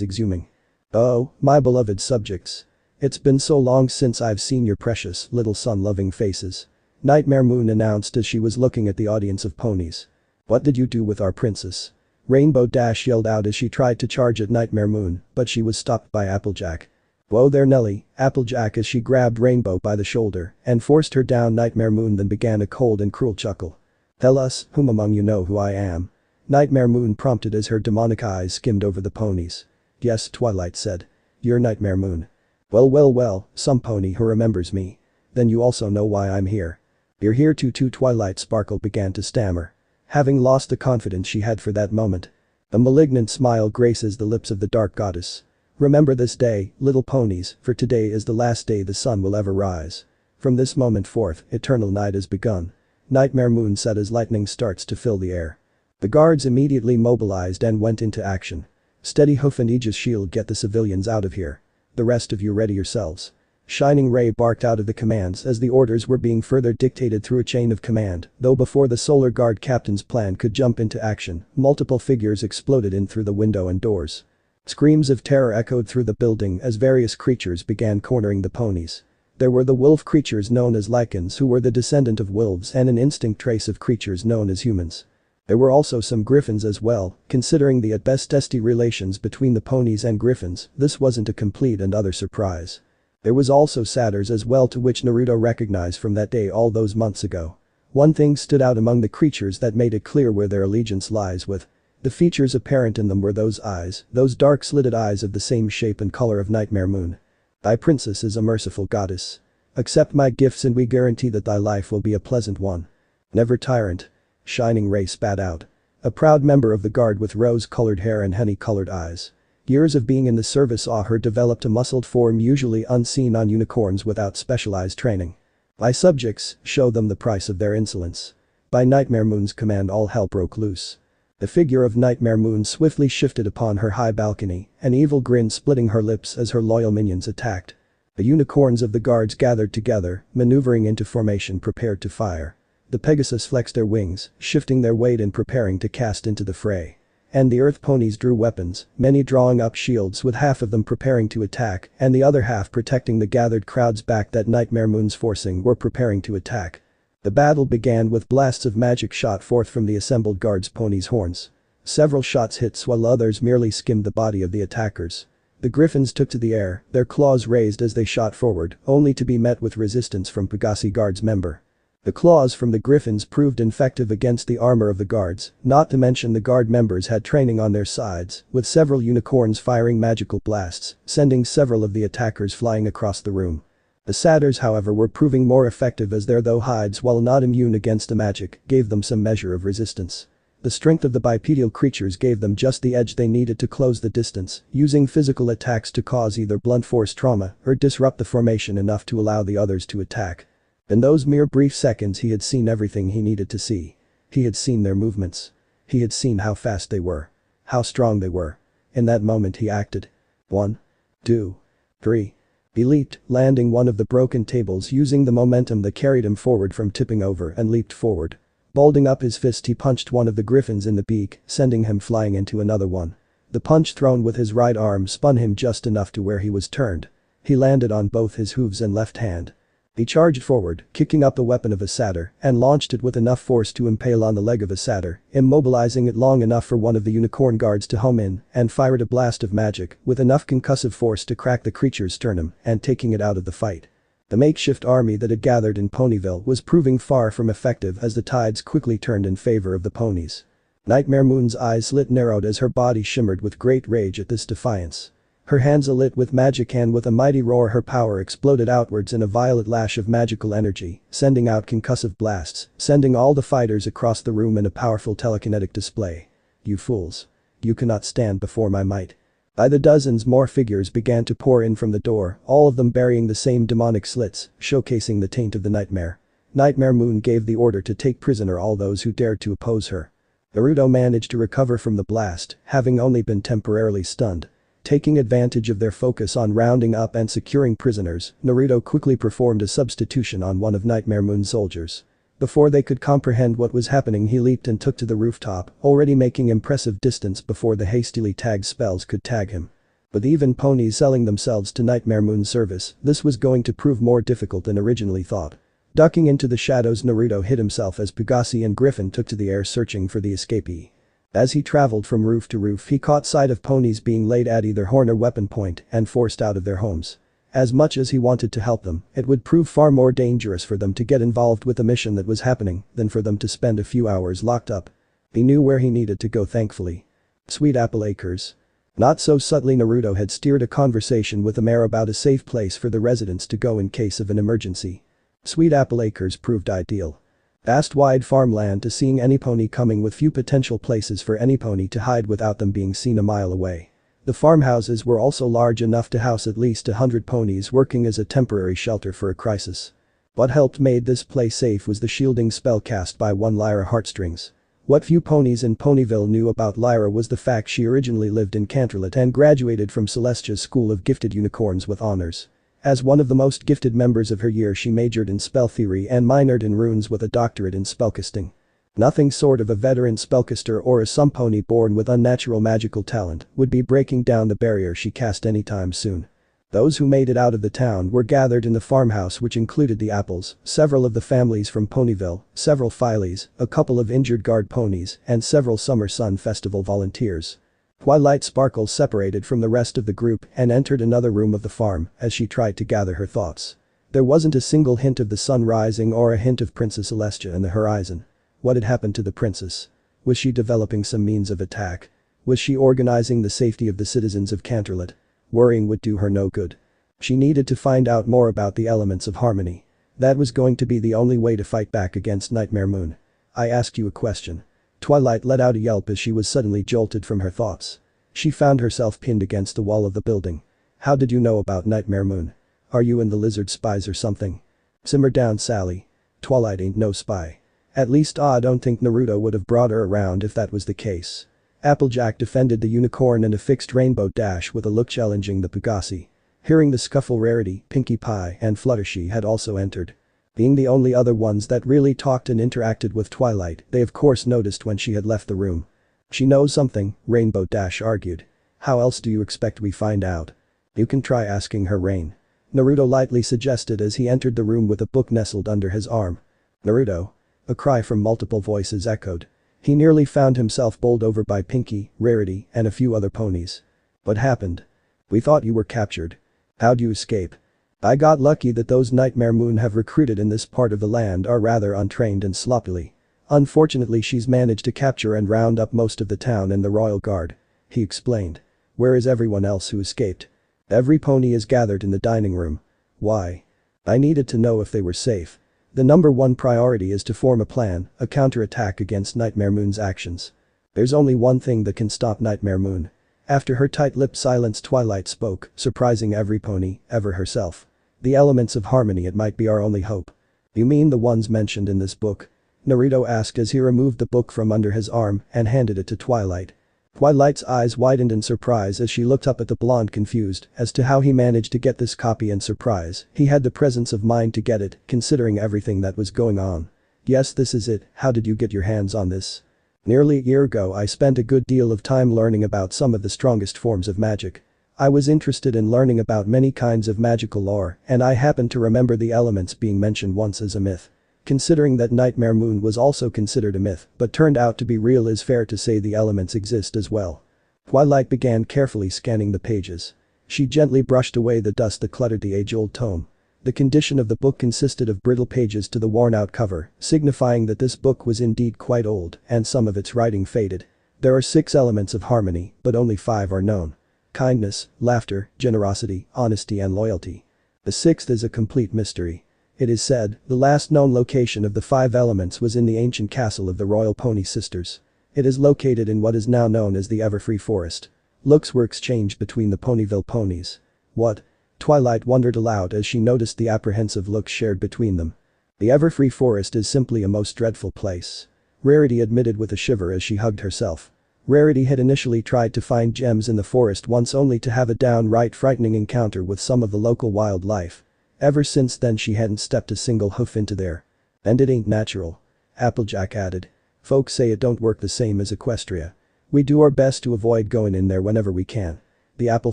exhuming. "Oh, my beloved subjects. It's been so long since I've seen your precious little sun-loving faces," Nightmare Moon announced as she was looking at the audience of ponies. "What did you do with our princess?" Rainbow Dash yelled out as she tried to charge at Nightmare Moon, but she was stopped by Applejack. "Whoa there Nelly," Applejack as she grabbed Rainbow by the shoulder and forced her down. Nightmare Moon then began a cold and cruel chuckle. "Tell us, whom among you know who I am?" Nightmare Moon prompted as her demonic eyes skimmed over the ponies. "Yes," Twilight said. "You're Nightmare Moon. Well, some pony who remembers me. Then you also know why I'm here." "You're here too," Twilight Sparkle began to stammer. Having lost the confidence she had for that moment. A malignant smile graces the lips of the dark goddess. "Remember this day, little ponies, for today is the last day the sun will ever rise. From this moment forth, eternal night has begun." Nightmare Moon said as lightning starts to fill the air. The guards immediately mobilized and went into action. "Steady Hoof and Aegis Shield, get the civilians out of here. The rest of you ready yourselves." Shining Ray barked out of the commands as the orders were being further dictated through a chain of command, though before the Solar Guard captain's plan could jump into action, multiple figures exploded in through the window and doors. Screams of terror echoed through the building as various creatures began cornering the ponies. There were the wolf creatures known as lichens who were the descendant of wolves and an instinct trace of creatures known as humans. There were also some griffins as well. Considering the at best testy relations between the ponies and griffins, this wasn't a complete and utter surprise. There was also satyrs as well, to which Naruto recognized from that day all those months ago. One thing stood out among the creatures that made it clear where their allegiance lies with. The features apparent in them were those eyes, those dark slitted eyes of the same shape and color of Nightmare Moon. "Thy princess is a merciful goddess. Accept my gifts and we guarantee that thy life will be a pleasant one. Never tyrant." Shining Ray spat out. A proud member of the guard with rose-colored hair and honey-colored eyes. Years of being in the service saw her developed a muscled form usually unseen on unicorns without specialized training. "My subjects, show them the price of their insolence." By Nightmare Moon's command all hell broke loose. The figure of Nightmare Moon swiftly shifted upon her high balcony, an evil grin splitting her lips as her loyal minions attacked. The unicorns of the guards gathered together, maneuvering into formation prepared to fire. The Pegasus flexed their wings, shifting their weight and preparing to cast into the fray. And the earth ponies drew weapons, many drawing up shields with half of them preparing to attack and the other half protecting the gathered crowds back that Nightmare Moon's forcing were preparing to attack. The battle began with blasts of magic shot forth from the assembled guards' ponies' horns. Several shots hit while others merely skimmed the body of the attackers. The griffins took to the air, their claws raised as they shot forward, only to be met with resistance from Pegasi Guard's member. The claws from the griffins proved effective against the armor of the guards, not to mention the guard members had training on their sides, with several unicorns firing magical blasts, sending several of the attackers flying across the room. The satyrs however were proving more effective as their though hides, while not immune against the magic, gave them some measure of resistance. The strength of the bipedal creatures gave them just the edge they needed to close the distance, using physical attacks to cause either blunt force trauma or disrupt the formation enough to allow the others to attack. In those mere brief seconds he had seen everything he needed to see. He had seen their movements. He had seen how fast they were. How strong they were. In that moment he acted. 1, 2, 3. He leaped, landing one of the broken tables using the momentum that carried him forward from tipping over and leaped forward. Balding up his fist he punched one of the griffins in the beak, sending him flying into another one. The punch thrown with his right arm spun him just enough to where he was turned. He landed on both his hooves and left hand. He charged forward, kicking up the weapon of a satyr, and launched it with enough force to impale on the leg of a satyr, immobilizing it long enough for one of the unicorn guards to home in and fired a blast of magic with enough concussive force to crack the creature's sternum and taking it out of the fight. The makeshift army that had gathered in Ponyville was proving far from effective as the tides quickly turned in favor of the ponies. Nightmare Moon's eyes slit narrowed as her body shimmered with great rage at this defiance. Her hands alit with magic and with a mighty roar her power exploded outwards in a violet lash of magical energy, sending out concussive blasts, sending all the fighters across the room in a powerful telekinetic display. "You fools. You cannot stand before my might." By the dozens more figures began to pour in from the door, all of them burying the same demonic slits, showcasing the taint of the nightmare. Nightmare Moon gave the order to take prisoner all those who dared to oppose her. Naruto managed to recover from the blast, having only been temporarily stunned. Taking advantage of their focus on rounding up and securing prisoners, Naruto quickly performed a substitution on one of Nightmare Moon's soldiers. Before they could comprehend what was happening, he leaped and took to the rooftop, already making impressive distance before the hastily tagged spells could tag him. With even ponies selling themselves to Nightmare Moon's service, this was going to prove more difficult than originally thought. Ducking into the shadows, Naruto hid himself as Pugasi and Griffin took to the air searching for the escapee. As he traveled from roof to roof, he caught sight of ponies being laid at either horn or weapon point and forced out of their homes. As much as he wanted to help them, it would prove far more dangerous for them to get involved with the mission that was happening than for them to spend a few hours locked up. He knew where he needed to go, thankfully. Sweet Apple Acres. Not so subtly, Naruto had steered a conversation with the mayor about a safe place for the residents to go in case of an emergency. Sweet Apple Acres proved ideal. Vast wide farmland to seeing any pony coming, with few potential places for any pony to hide without them being seen a mile away. The farmhouses were also large enough to house at least 100 ponies, working as a temporary shelter for a crisis. What helped made this place safe was the shielding spell cast by one Lyra Heartstrings. What few ponies in Ponyville knew about Lyra was the fact she originally lived in Canterlot and graduated from Celestia's School of Gifted Unicorns with honors. As one of the most gifted members of her year, she majored in spell theory and minored in runes with a doctorate in spellcasting. Nothing short of a veteran spellcaster or some pony born with unnatural magical talent would be breaking down the barrier she cast anytime soon. Those who made it out of the town were gathered in the farmhouse, which included the Apples, several of the families from Ponyville, several Fileys, a couple of injured guard ponies, and several Summer Sun Festival volunteers. Twilight Sparkle separated from the rest of the group and entered another room of the farm as she tried to gather her thoughts. There wasn't a single hint of the sun rising or a hint of Princess Celestia in the horizon. What had happened to the princess? Was she developing some means of attack? Was she organizing the safety of the citizens of Canterlot? Worrying would do her no good. She needed to find out more about the elements of harmony. That was going to be the only way to fight back against Nightmare Moon. I ask you a question. Twilight let out a yelp as she was suddenly jolted from her thoughts. She found herself pinned against the wall of the building. How did you know about Nightmare Moon? Are you and the lizard spies or something? Simmer down, Sally. Twilight ain't no spy. At least I don't think Naruto would have brought her around if that was the case. Applejack defended the unicorn and affixed Rainbow Dash with a look challenging the Pugasi. Hearing the scuffle, Rarity, Pinkie Pie, and Fluttershy had also entered. Being the only other ones that really talked and interacted with Twilight, they of course noticed when she had left the room. She knows something, Rainbow Dash argued. How else do you expect we find out? You can try asking her, Rain. Naruto lightly suggested as he entered the room with a book nestled under his arm. Naruto. A cry from multiple voices echoed. He nearly found himself bowled over by Pinkie, Rarity, and a few other ponies. What happened? We thought you were captured. How'd you escape? I got lucky that those Nightmare Moon have recruited in this part of the land are rather untrained and sloppily. Unfortunately, she's managed to capture and round up most of the town and the royal guard. He explained. Where is everyone else who escaped? Every pony is gathered in the dining room. Why? I needed to know if they were safe. The number one priority is to form a plan, a counterattack against Nightmare Moon's actions. There's only one thing that can stop Nightmare Moon. After her tight-lipped silence, Twilight spoke, surprising every pony, ever herself. The elements of harmony, it might be our only hope. You mean the ones mentioned in this book? Naruto asked as he removed the book from under his arm and handed it to Twilight. Twilight's eyes widened in surprise as she looked up at the blonde, confused as to how he managed to get this copy, and surprise, he had the presence of mind to get it, considering everything that was going on. Yes, this is it. How did you get your hands on this? Nearly a year ago, I spent a good deal of time learning about some of the strongest forms of magic. I was interested in learning about many kinds of magical lore, and I happened to remember the elements being mentioned once as a myth. Considering that Nightmare Moon was also considered a myth but turned out to be real, is fair to say the elements exist as well. Twilight began carefully scanning the pages. She gently brushed away the dust that cluttered the age-old tome. The condition of the book consisted of brittle pages to the worn-out cover, signifying that this book was indeed quite old and some of its writing faded. There are 6 elements of harmony, but only 5 are known. Kindness, laughter, generosity, honesty, and loyalty. The 6th is a complete mystery. It is said, the last known location of the 5 elements was in the ancient castle of the royal pony sisters. It is located in what is now known as the Everfree Forest. Looks were exchanged between the Ponyville ponies. What? Twilight wondered aloud as she noticed the apprehensive looks shared between them. The Everfree Forest is simply a most dreadful place. Rarity admitted with a shiver as she hugged herself. Rarity had initially tried to find gems in the forest once, only to have a downright frightening encounter with some of the local wildlife. Ever since then she hadn't stepped a single hoof into there. And it ain't natural. Applejack added. Folks say it don't work the same as Equestria. We do our best to avoid going in there whenever we can. The apple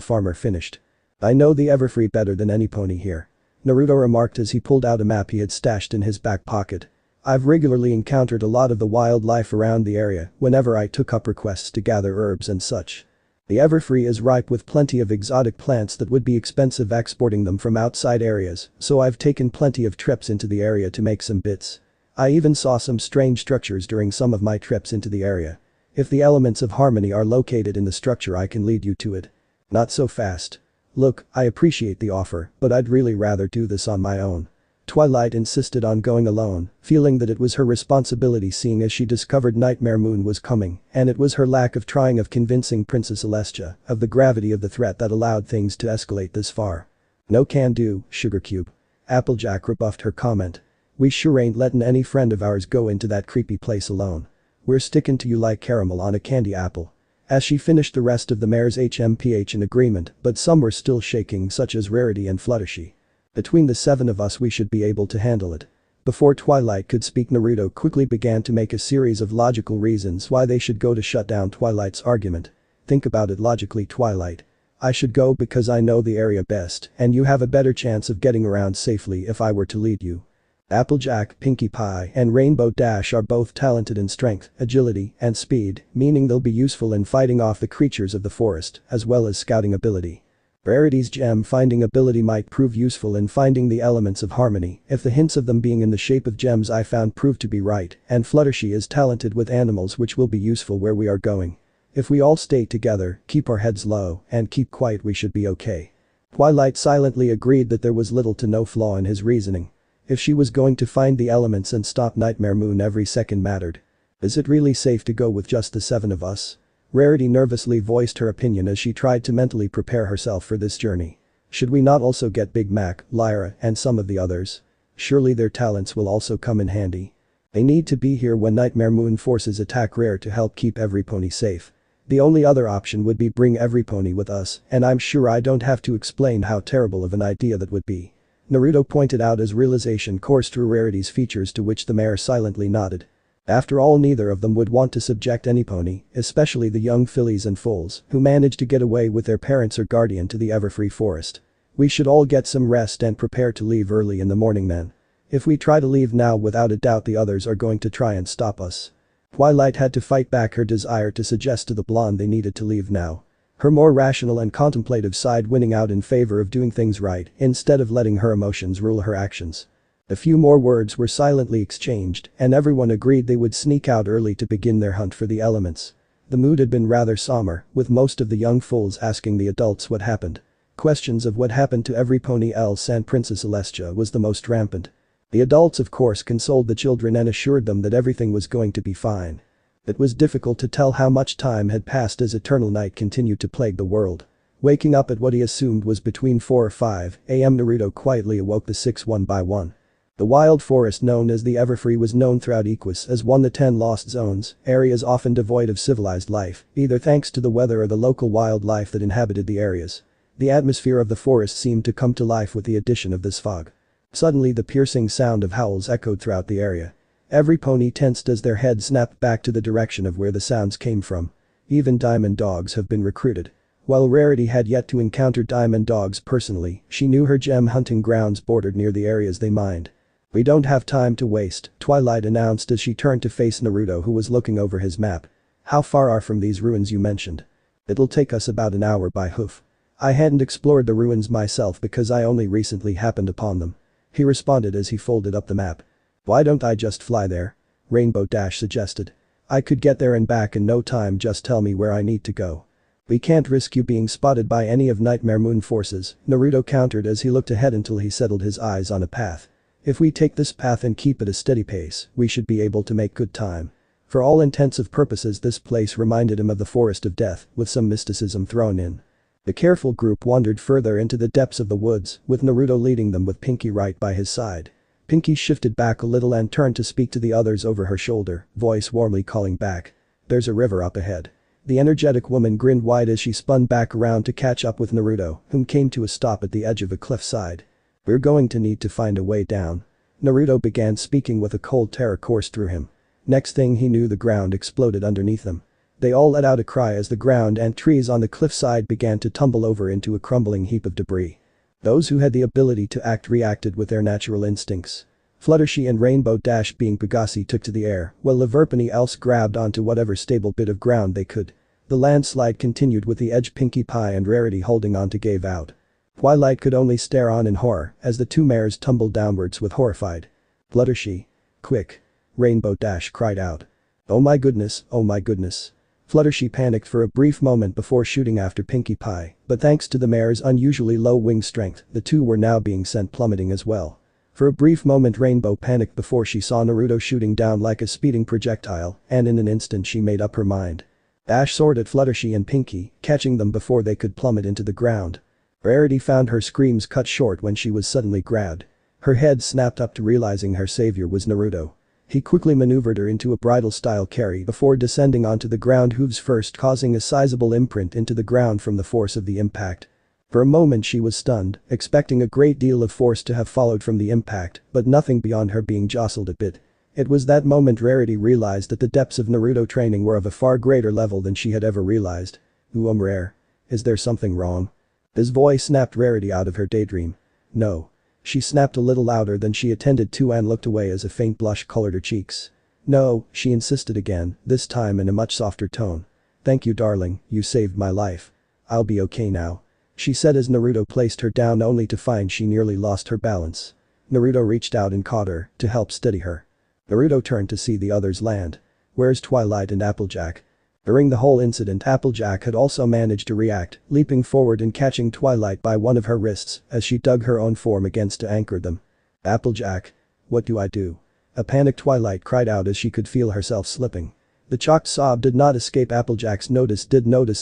farmer finished. I know the Everfree better than any pony here. Naruto remarked as he pulled out a map he had stashed in his back pocket. I've regularly encountered a lot of the wildlife around the area whenever I took up requests to gather herbs and such. The Everfree is ripe with plenty of exotic plants that would be expensive exporting them from outside areas, so I've taken plenty of trips into the area to make some bits. I even saw some strange structures during some of my trips into the area. If the elements of harmony are located in the structure, I can lead you to it. Not so fast. Look, I appreciate the offer, but I'd really rather do this on my own. Twilight insisted on going alone, feeling that it was her responsibility seeing as she discovered Nightmare Moon was coming, and it was her lack of trying of convincing Princess Celestia of the gravity of the threat that allowed things to escalate this far. No can do, Sugar Cube. Applejack rebuffed her comment. We sure ain't letting any friend of ours go into that creepy place alone. We're sticking to you like caramel on a candy apple. As she finished, the rest of the mares HMPH in agreement, but some were still shaking, such as Rarity and Fluttershy. Between the 7 of us we should be able to handle it. Before Twilight could speak, Naruto quickly began to make a series of logical reasons why they should go to shut down Twilight's argument. Think about it logically, Twilight. I should go because I know the area best, and you have a better chance of getting around safely if I were to lead you. Applejack, Pinkie Pie, and Rainbow Dash are both talented in strength, agility, and speed, meaning they'll be useful in fighting off the creatures of the forest, as well as scouting ability. Rarity's gem finding ability might prove useful in finding the elements of harmony if the hints of them being in the shape of gems I found prove to be right, and Fluttershy is talented with animals, which will be useful where we are going. If we all stay together, keep our heads low, and keep quiet, we should be okay. Twilight silently agreed that there was little to no flaw in his reasoning. If she was going to find the elements and stop Nightmare Moon, every second mattered. Is it really safe to go with just the 7 of us? Rarity nervously voiced her opinion as she tried to mentally prepare herself for this journey. Should we not also get Big Mac, Lyra, and some of the others? Surely their talents will also come in handy. They need to be here when Nightmare Moon forces attack Rare to help keep every pony safe. The only other option would be bring every pony with us, and I'm sure I don't have to explain how terrible of an idea that would be. Naruto pointed out as realization coursed through Rarity's features, to which the mare silently nodded. After all, neither of them would want to subject any pony, especially the young fillies and foals, who managed to get away with their parents or guardian to the Everfree forest. We should all get some rest and prepare to leave early in the morning then. If we try to leave now, without a doubt the others are going to try and stop us. Twilight had to fight back her desire to suggest to the blonde they needed to leave now. Her more rational and contemplative side winning out in favor of doing things right instead of letting her emotions rule her actions. A few more words were silently exchanged, and everyone agreed they would sneak out early to begin their hunt for the elements. The mood had been rather somber, with most of the young fools asking the adults what happened. Questions of what happened to every pony else and Princess Celestia was the most rampant. The adults of course consoled the children and assured them that everything was going to be fine. It was difficult to tell how much time had passed as eternal night continued to plague the world. Waking up at what he assumed was between 4 or 5 a.m., Naruto quietly awoke the 6 one by one. The wild forest known as the Everfree was known throughout Equus as one of the 10 lost zones, areas often devoid of civilized life, either thanks to the weather or the local wildlife that inhabited the areas. The atmosphere of the forest seemed to come to life with the addition of this fog. Suddenly the piercing sound of howls echoed throughout the area. Every pony tensed as their head snapped back to the direction of where the sounds came from. Even diamond dogs have been recruited. While Rarity had yet to encounter diamond dogs personally, she knew her gem hunting grounds bordered near the areas they mined. We don't have time to waste, Twilight announced as she turned to face Naruto, who was looking over his map. How far are from these ruins you mentioned? It'll take us about an hour by hoof. I hadn't explored the ruins myself because I only recently happened upon them. He responded as he folded up the map. Why don't I just fly there? Rainbow Dash suggested. I could get there and back in no time, just tell me where I need to go. We can't risk you being spotted by any of Nightmare Moon forces, Naruto countered as he looked ahead until he settled his eyes on a path. If we take this path and keep at a steady pace, we should be able to make good time. For all intensive purposes this place reminded him of the Forest of Death, with some mysticism thrown in. The careful group wandered further into the depths of the woods, with Naruto leading them with Pinkie right by his side. Pinkie shifted back a little and turned to speak to the others over her shoulder, voice warmly calling back. There's a river up ahead. The energetic woman grinned wide as she spun back around to catch up with Naruto, whom came to a stop at the edge of a cliffside. We're going to need to find a way down. Naruto began speaking with a cold terror coursed through him. Next thing he knew the ground exploded underneath them. They all let out a cry as the ground and trees on the cliffside began to tumble over into a crumbling heap of debris. Those who had the ability to act reacted with their natural instincts. Fluttershy and Rainbow Dash being Pegasi took to the air, while Liverpony else grabbed onto whatever stable bit of ground they could. The landslide continued with the edge Pinkie Pie and Rarity holding on to gave out. Twilight could only stare on in horror as the two mares tumbled downwards with horrified. Fluttershy. Quick. Rainbow Dash cried out. Oh my goodness, oh my goodness. Fluttershy panicked for a brief moment before shooting after Pinkie Pie, but thanks to the mare's unusually low wing strength, the two were now being sent plummeting as well. For a brief moment Rainbow panicked before she saw Naruto shooting down like a speeding projectile, and in an instant she made up her mind. Dash soared at Fluttershy and Pinkie, catching them before they could plummet into the ground. Rarity found her screams cut short when she was suddenly grabbed. Her head snapped up to realizing her savior was Naruto. He quickly maneuvered her into a bridle-style carry before descending onto the ground hooves first causing a sizable imprint into the ground from the force of the impact. For a moment she was stunned, expecting a great deal of force to have followed from the impact, but nothing beyond her being jostled a bit. It was that moment Rarity realized that the depths of Naruto training were of a far greater level than she had ever realized. Rare. Is there something wrong? His voice snapped Rarity out of her daydream. No. She snapped a little louder than she intended to and looked away as a faint blush colored her cheeks. No, she insisted again, this time in a much softer tone. Thank you darling, you saved my life. I'll be okay now. She said as Naruto placed her down only to find she nearly lost her balance. Naruto reached out and caught her to help steady her. Naruto turned to see the others land. Where's Twilight and Applejack? During the whole incident Applejack had also managed to react, leaping forward and catching Twilight by one of her wrists as she dug her own form against to anchor them. Applejack. What do I do? A panicked Twilight cried out as she could feel herself slipping. The choked sob did not escape Applejack's notice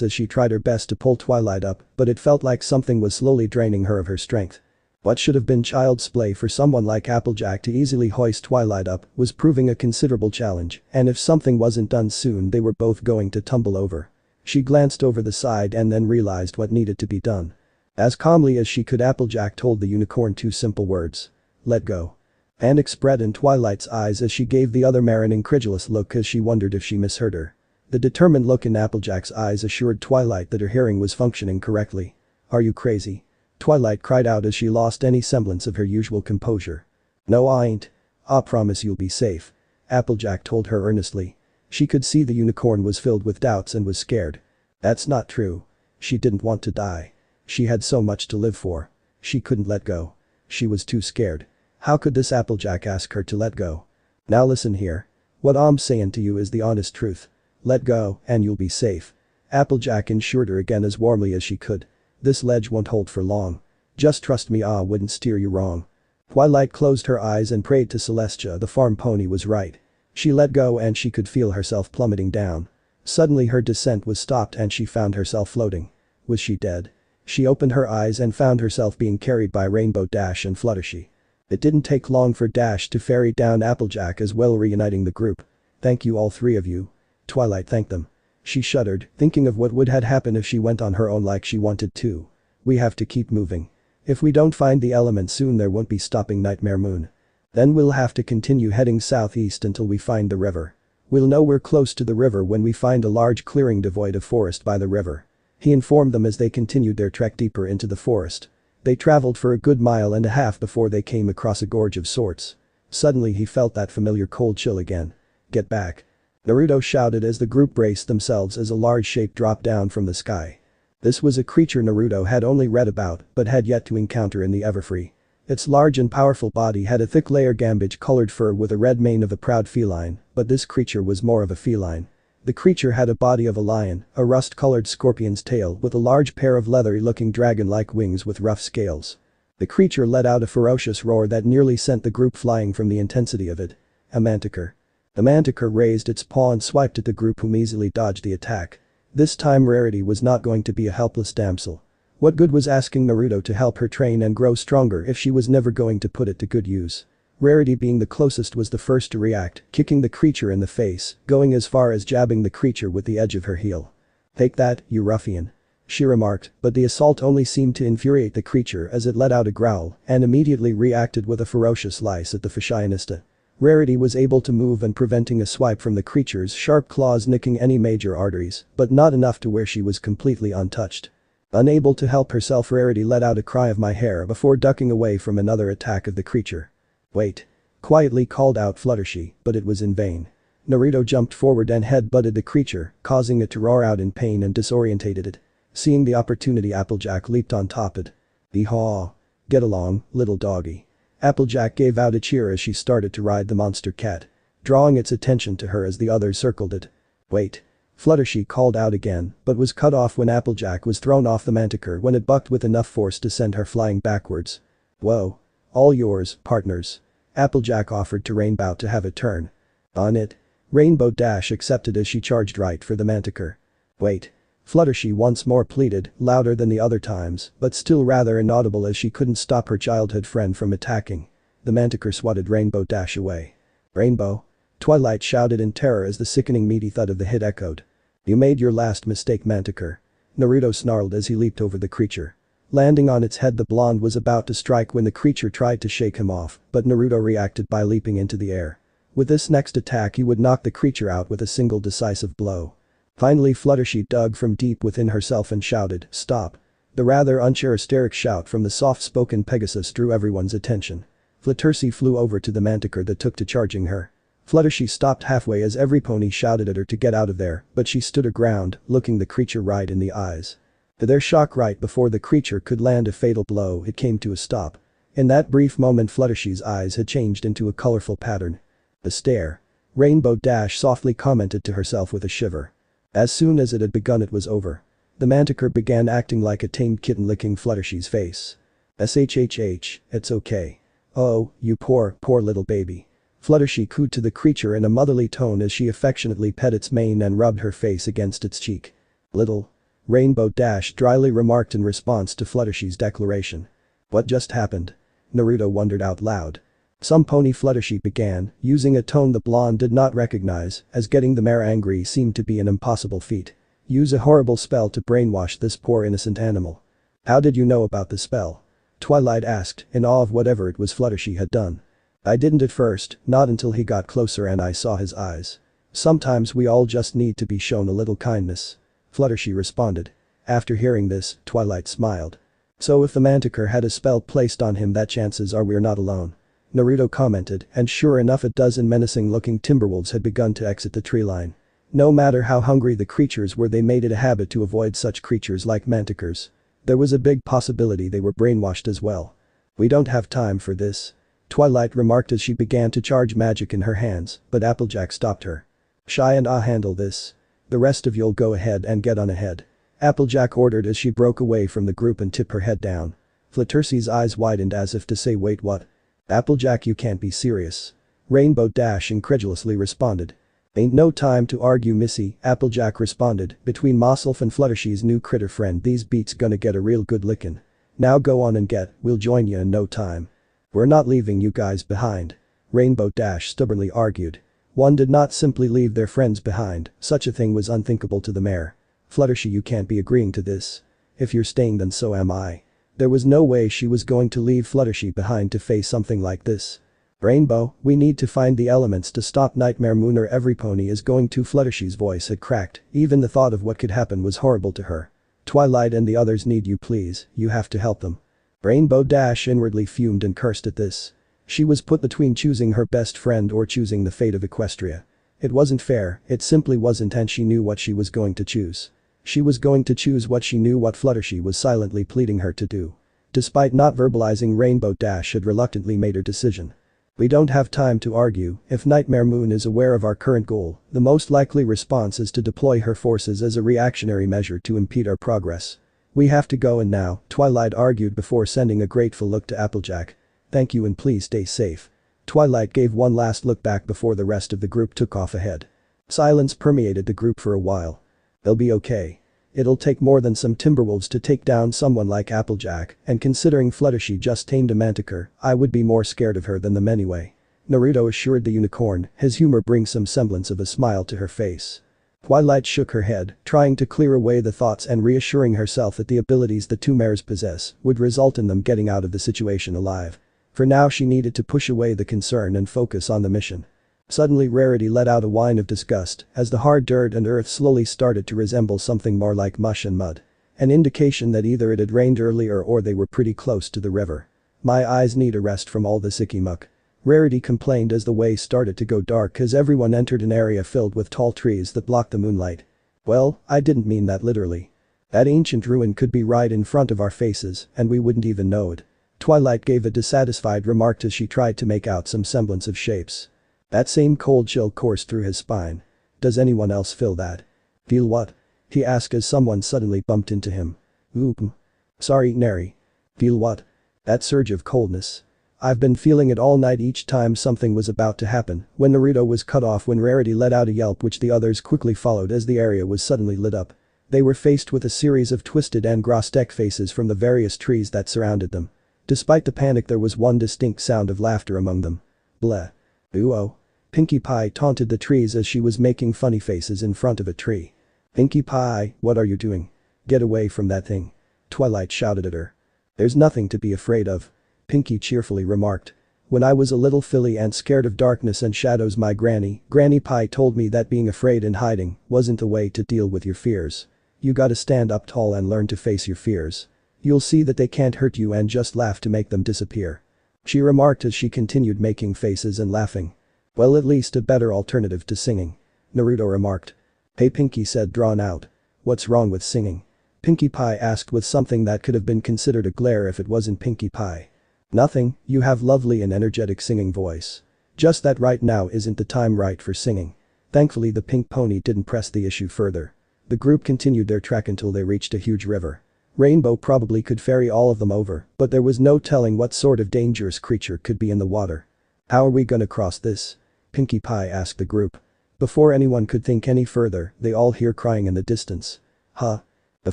as she tried her best to pull Twilight up, but it felt like something was slowly draining her of her strength. What should have been child's play for someone like Applejack to easily hoist Twilight up was proving a considerable challenge, and if something wasn't done soon they were both going to tumble over. She glanced over the side and then realized what needed to be done. As calmly as she could Applejack told the unicorn two simple words. Let go. Panic spread in Twilight's eyes as she gave the other mare an incredulous look as she wondered if she misheard her. The determined look in Applejack's eyes assured Twilight that her hearing was functioning correctly. Are you crazy? Twilight cried out as she lost any semblance of her usual composure. No I ain't. I promise you'll be safe. Applejack told her earnestly. She could see the unicorn was filled with doubts and was scared. That's not true. She didn't want to die. She had so much to live for. She couldn't let go. She was too scared. How could this Applejack ask her to let go? Now listen here. What I'm saying to you is the honest truth. Let go and you'll be safe. Applejack assured her again as warmly as she could. This ledge won't hold for long. Just trust me I wouldn't steer you wrong. Twilight closed her eyes and prayed to Celestia the farm pony was right. She let go and she could feel herself plummeting down. Suddenly her descent was stopped and she found herself floating. Was she dead? She opened her eyes and found herself being carried by Rainbow Dash and Fluttershy. It didn't take long for Dash to ferry down Applejack as well reuniting the group. Thank you all three of you. Twilight thanked them. She shuddered, thinking of what would had happened if she went on her own like she wanted to. We have to keep moving. If we don't find the element soon there won't be stopping Nightmare Moon. Then we'll have to continue heading southeast until we find the river. We'll know we're close to the river when we find a large clearing devoid of forest by the river. He informed them as they continued their trek deeper into the forest. They traveled for a good mile and a half before they came across a gorge of sorts. Suddenly he felt that familiar cold chill again. Get back. Naruto shouted as the group braced themselves as a large shape dropped down from the sky. This was a creature Naruto had only read about but had yet to encounter in the Everfree. Its large and powerful body had a thick layer gambage-colored fur with a red mane of a proud feline, but this creature was more of a feline. The creature had a body of a lion, a rust-colored scorpion's tail with a large pair of leathery-looking dragon-like wings with rough scales. The creature let out a ferocious roar that nearly sent the group flying from the intensity of it. A manticore. The manticore raised its paw and swiped at the group whom easily dodged the attack. This time Rarity was not going to be a helpless damsel. What good was asking Naruto to help her train and grow stronger if she was never going to put it to good use? Rarity being the closest was the first to react, kicking the creature in the face, going as far as jabbing the creature with the edge of her heel. Take that, you ruffian. she remarked, but the assault only seemed to infuriate the creature as it let out a growl and immediately reacted with a ferocious slice at the fashionista. Rarity was able to move and preventing a swipe from the creature's sharp claws nicking any major arteries, but not enough to where she was completely untouched. Unable to help herself, Rarity let out a cry of "my hair" before ducking away from another attack of the creature. "Wait!" quietly called out Fluttershy, but it was in vain. Naruto jumped forward and head-butted the creature, causing it to roar out in pain and disorientated it. Seeing the opportunity, Applejack leaped on top it. "Hee-haw! Get along, little doggy." Applejack gave out a cheer as she started to ride the monster cat, drawing its attention to her as the others circled it. "Wait!" Fluttershy called out again, but was cut off when Applejack was thrown off the manticore when it bucked with enough force to send her flying backwards. "Whoa. All yours, partners." Applejack offered to Rainbow to have a turn. "On it." Rainbow Dash accepted as she charged right for the manticore. "Wait." Fluttershy once more pleaded, louder than the other times, but still rather inaudible as she couldn't stop her childhood friend from attacking. The manticore swatted Rainbow Dash away. "Rainbow?" Twilight shouted in terror as the sickening meaty thud of the hit echoed. "You made your last mistake, manticore." Naruto snarled as he leaped over the creature. Landing on its head, the blonde was about to strike when the creature tried to shake him off, but Naruto reacted by leaping into the air. With this next attack he would knock the creature out with a single decisive blow. Finally Fluttershy dug from deep within herself and shouted, "Stop." The rather uncharacteristic shout from the soft-spoken Pegasus drew everyone's attention. Fluttershy flew over to the manticore that took to charging her. Fluttershy stopped halfway as every pony shouted at her to get out of there, but she stood her ground, looking the creature right in the eyes. To their shock, right before the creature could land a fatal blow, it came to a stop. In that brief moment Fluttershy's eyes had changed into a colorful pattern. "The stare." Rainbow Dash softly commented to herself with a shiver. As soon as it had begun, it was over. The manticore began acting like a tamed kitten, licking Fluttershy's face. "Shhh, it's okay. Oh, you poor little baby." Fluttershy cooed to the creature in a motherly tone as she affectionately pet its mane and rubbed her face against its cheek. "Little." Rainbow Dash dryly remarked in response to Fluttershy's declaration. "What just happened?" Naruto wondered out loud. "Some pony," Fluttershy began, using a tone the blonde did not recognize, as getting the mare angry seemed to be an impossible feat. "Use a horrible spell to brainwash this poor innocent animal." "How did you know about the spell?" Twilight asked, in awe of whatever it was Fluttershy had done. "I didn't at first, not until he got closer and I saw his eyes. Sometimes we all just need to be shown a little kindness." Fluttershy responded. After hearing this, Twilight smiled. "So if the manticore had a spell placed on him, that chances are we're not alone." Naruto commented, and sure enough a dozen menacing-looking timberwolves had begun to exit the tree line. No matter how hungry the creatures were, they made it a habit to avoid such creatures like manticores. There was a big possibility they were brainwashed as well. "We don't have time for this," Twilight remarked as she began to charge magic in her hands, but Applejack stopped her. "Shy and I'll handle this. The rest of you'll go ahead and get on ahead," Applejack ordered as she broke away from the group and tipped her head down. Fluttershy's eyes widened as if to say, "Wait, what?" "Applejack, you can't be serious." Rainbow Dash incredulously responded. "Ain't no time to argue, missy," Applejack responded, "between myself and Fluttershy's new critter friend these beats gonna get a real good lickin'. Now go on and we'll join ya in no time." "We're not leaving you guys behind," Rainbow Dash stubbornly argued. One did not simply leave their friends behind, such a thing was unthinkable to the mare. "Fluttershy, you can't be agreeing to this. If you're staying, then so am I." There was no way she was going to leave Fluttershy behind to face something like this. "Rainbow, we need to find the elements to stop Nightmare Moon or every pony is going to." Fluttershy's voice had cracked, even the thought of what could happen was horrible to her. "Twilight and the others need you, please, you have to help them." Rainbow Dash inwardly fumed and cursed at this. She was put between choosing her best friend or choosing the fate of Equestria. It wasn't fair, it simply wasn't, and she knew what she was going to choose. She was going to choose what she knew, what Fluttershy was silently pleading her to do. Despite not verbalizing, Rainbow Dash had reluctantly made her decision. "We don't have time to argue. If Nightmare Moon is aware of our current goal, the most likely response is to deploy her forces as a reactionary measure to impede our progress. We have to go, and now," Twilight argued before sending a grateful look to Applejack. "Thank you and please stay safe." Twilight gave one last look back before the rest of the group took off ahead. Silence permeated the group for a while. "They'll be okay. It'll take more than some timberwolves to take down someone like Applejack, and considering Fluttershy just tamed a manticore, I would be more scared of her than them anyway," Naruto assured the unicorn, his humor bringing some semblance of a smile to her face. Twilight shook her head, trying to clear away the thoughts and reassuring herself that the abilities the two mares possess would result in them getting out of the situation alive. For now she needed to push away the concern and focus on the mission. Suddenly Rarity let out a whine of disgust as the hard dirt and earth slowly started to resemble something more like mush and mud. An indication that either it had rained earlier or they were pretty close to the river. My eyes need a rest from all this icky muck. Rarity complained as the way started to go dark as everyone entered an area filled with tall trees that blocked the moonlight. Well, I didn't mean that literally. That ancient ruin could be right in front of our faces and we wouldn't even know it. Twilight gave a dissatisfied remark as she tried to make out some semblance of shapes. That same cold chill coursed through his spine. Does anyone else feel that? Feel what? He asked as someone suddenly bumped into him. Oop. Sorry, Neri. Feel what? That surge of coldness. I've been feeling it all night each time something was about to happen. When Naruto was cut off when Rarity let out a yelp which the others quickly followed as the area was suddenly lit up. They were faced with a series of twisted and grotesque faces from the various trees that surrounded them. Despite the panic there was one distinct sound of laughter among them. Bleh. Ooh-oh. Pinkie Pie taunted the trees as she was making funny faces in front of a tree. Pinkie Pie, what are you doing? Get away from that thing. Twilight shouted at her. There's nothing to be afraid of. Pinkie cheerfully remarked. When I was a little filly and scared of darkness and shadows my Granny Pie told me that being afraid and hiding wasn't the way to deal with your fears. You gotta stand up tall and learn to face your fears. You'll see that they can't hurt you and just laugh to make them disappear. She remarked as she continued making faces and laughing. Well, at least a better alternative to singing. Naruto remarked. Hey, Pinkie said drawn out. What's wrong with singing? Pinkie Pie asked with something that could have been considered a glare if it wasn't Pinkie Pie. Nothing, you have lovely and energetic singing voice. Just that right now isn't the time right for singing. Thankfully the pink pony didn't press the issue further. The group continued their trek until they reached a huge river. Rainbow probably could ferry all of them over, but there was no telling what sort of dangerous creature could be in the water. How are we gonna cross this? Pinkie Pie asked the group. Before anyone could think any further, they all hear crying in the distance. Huh? The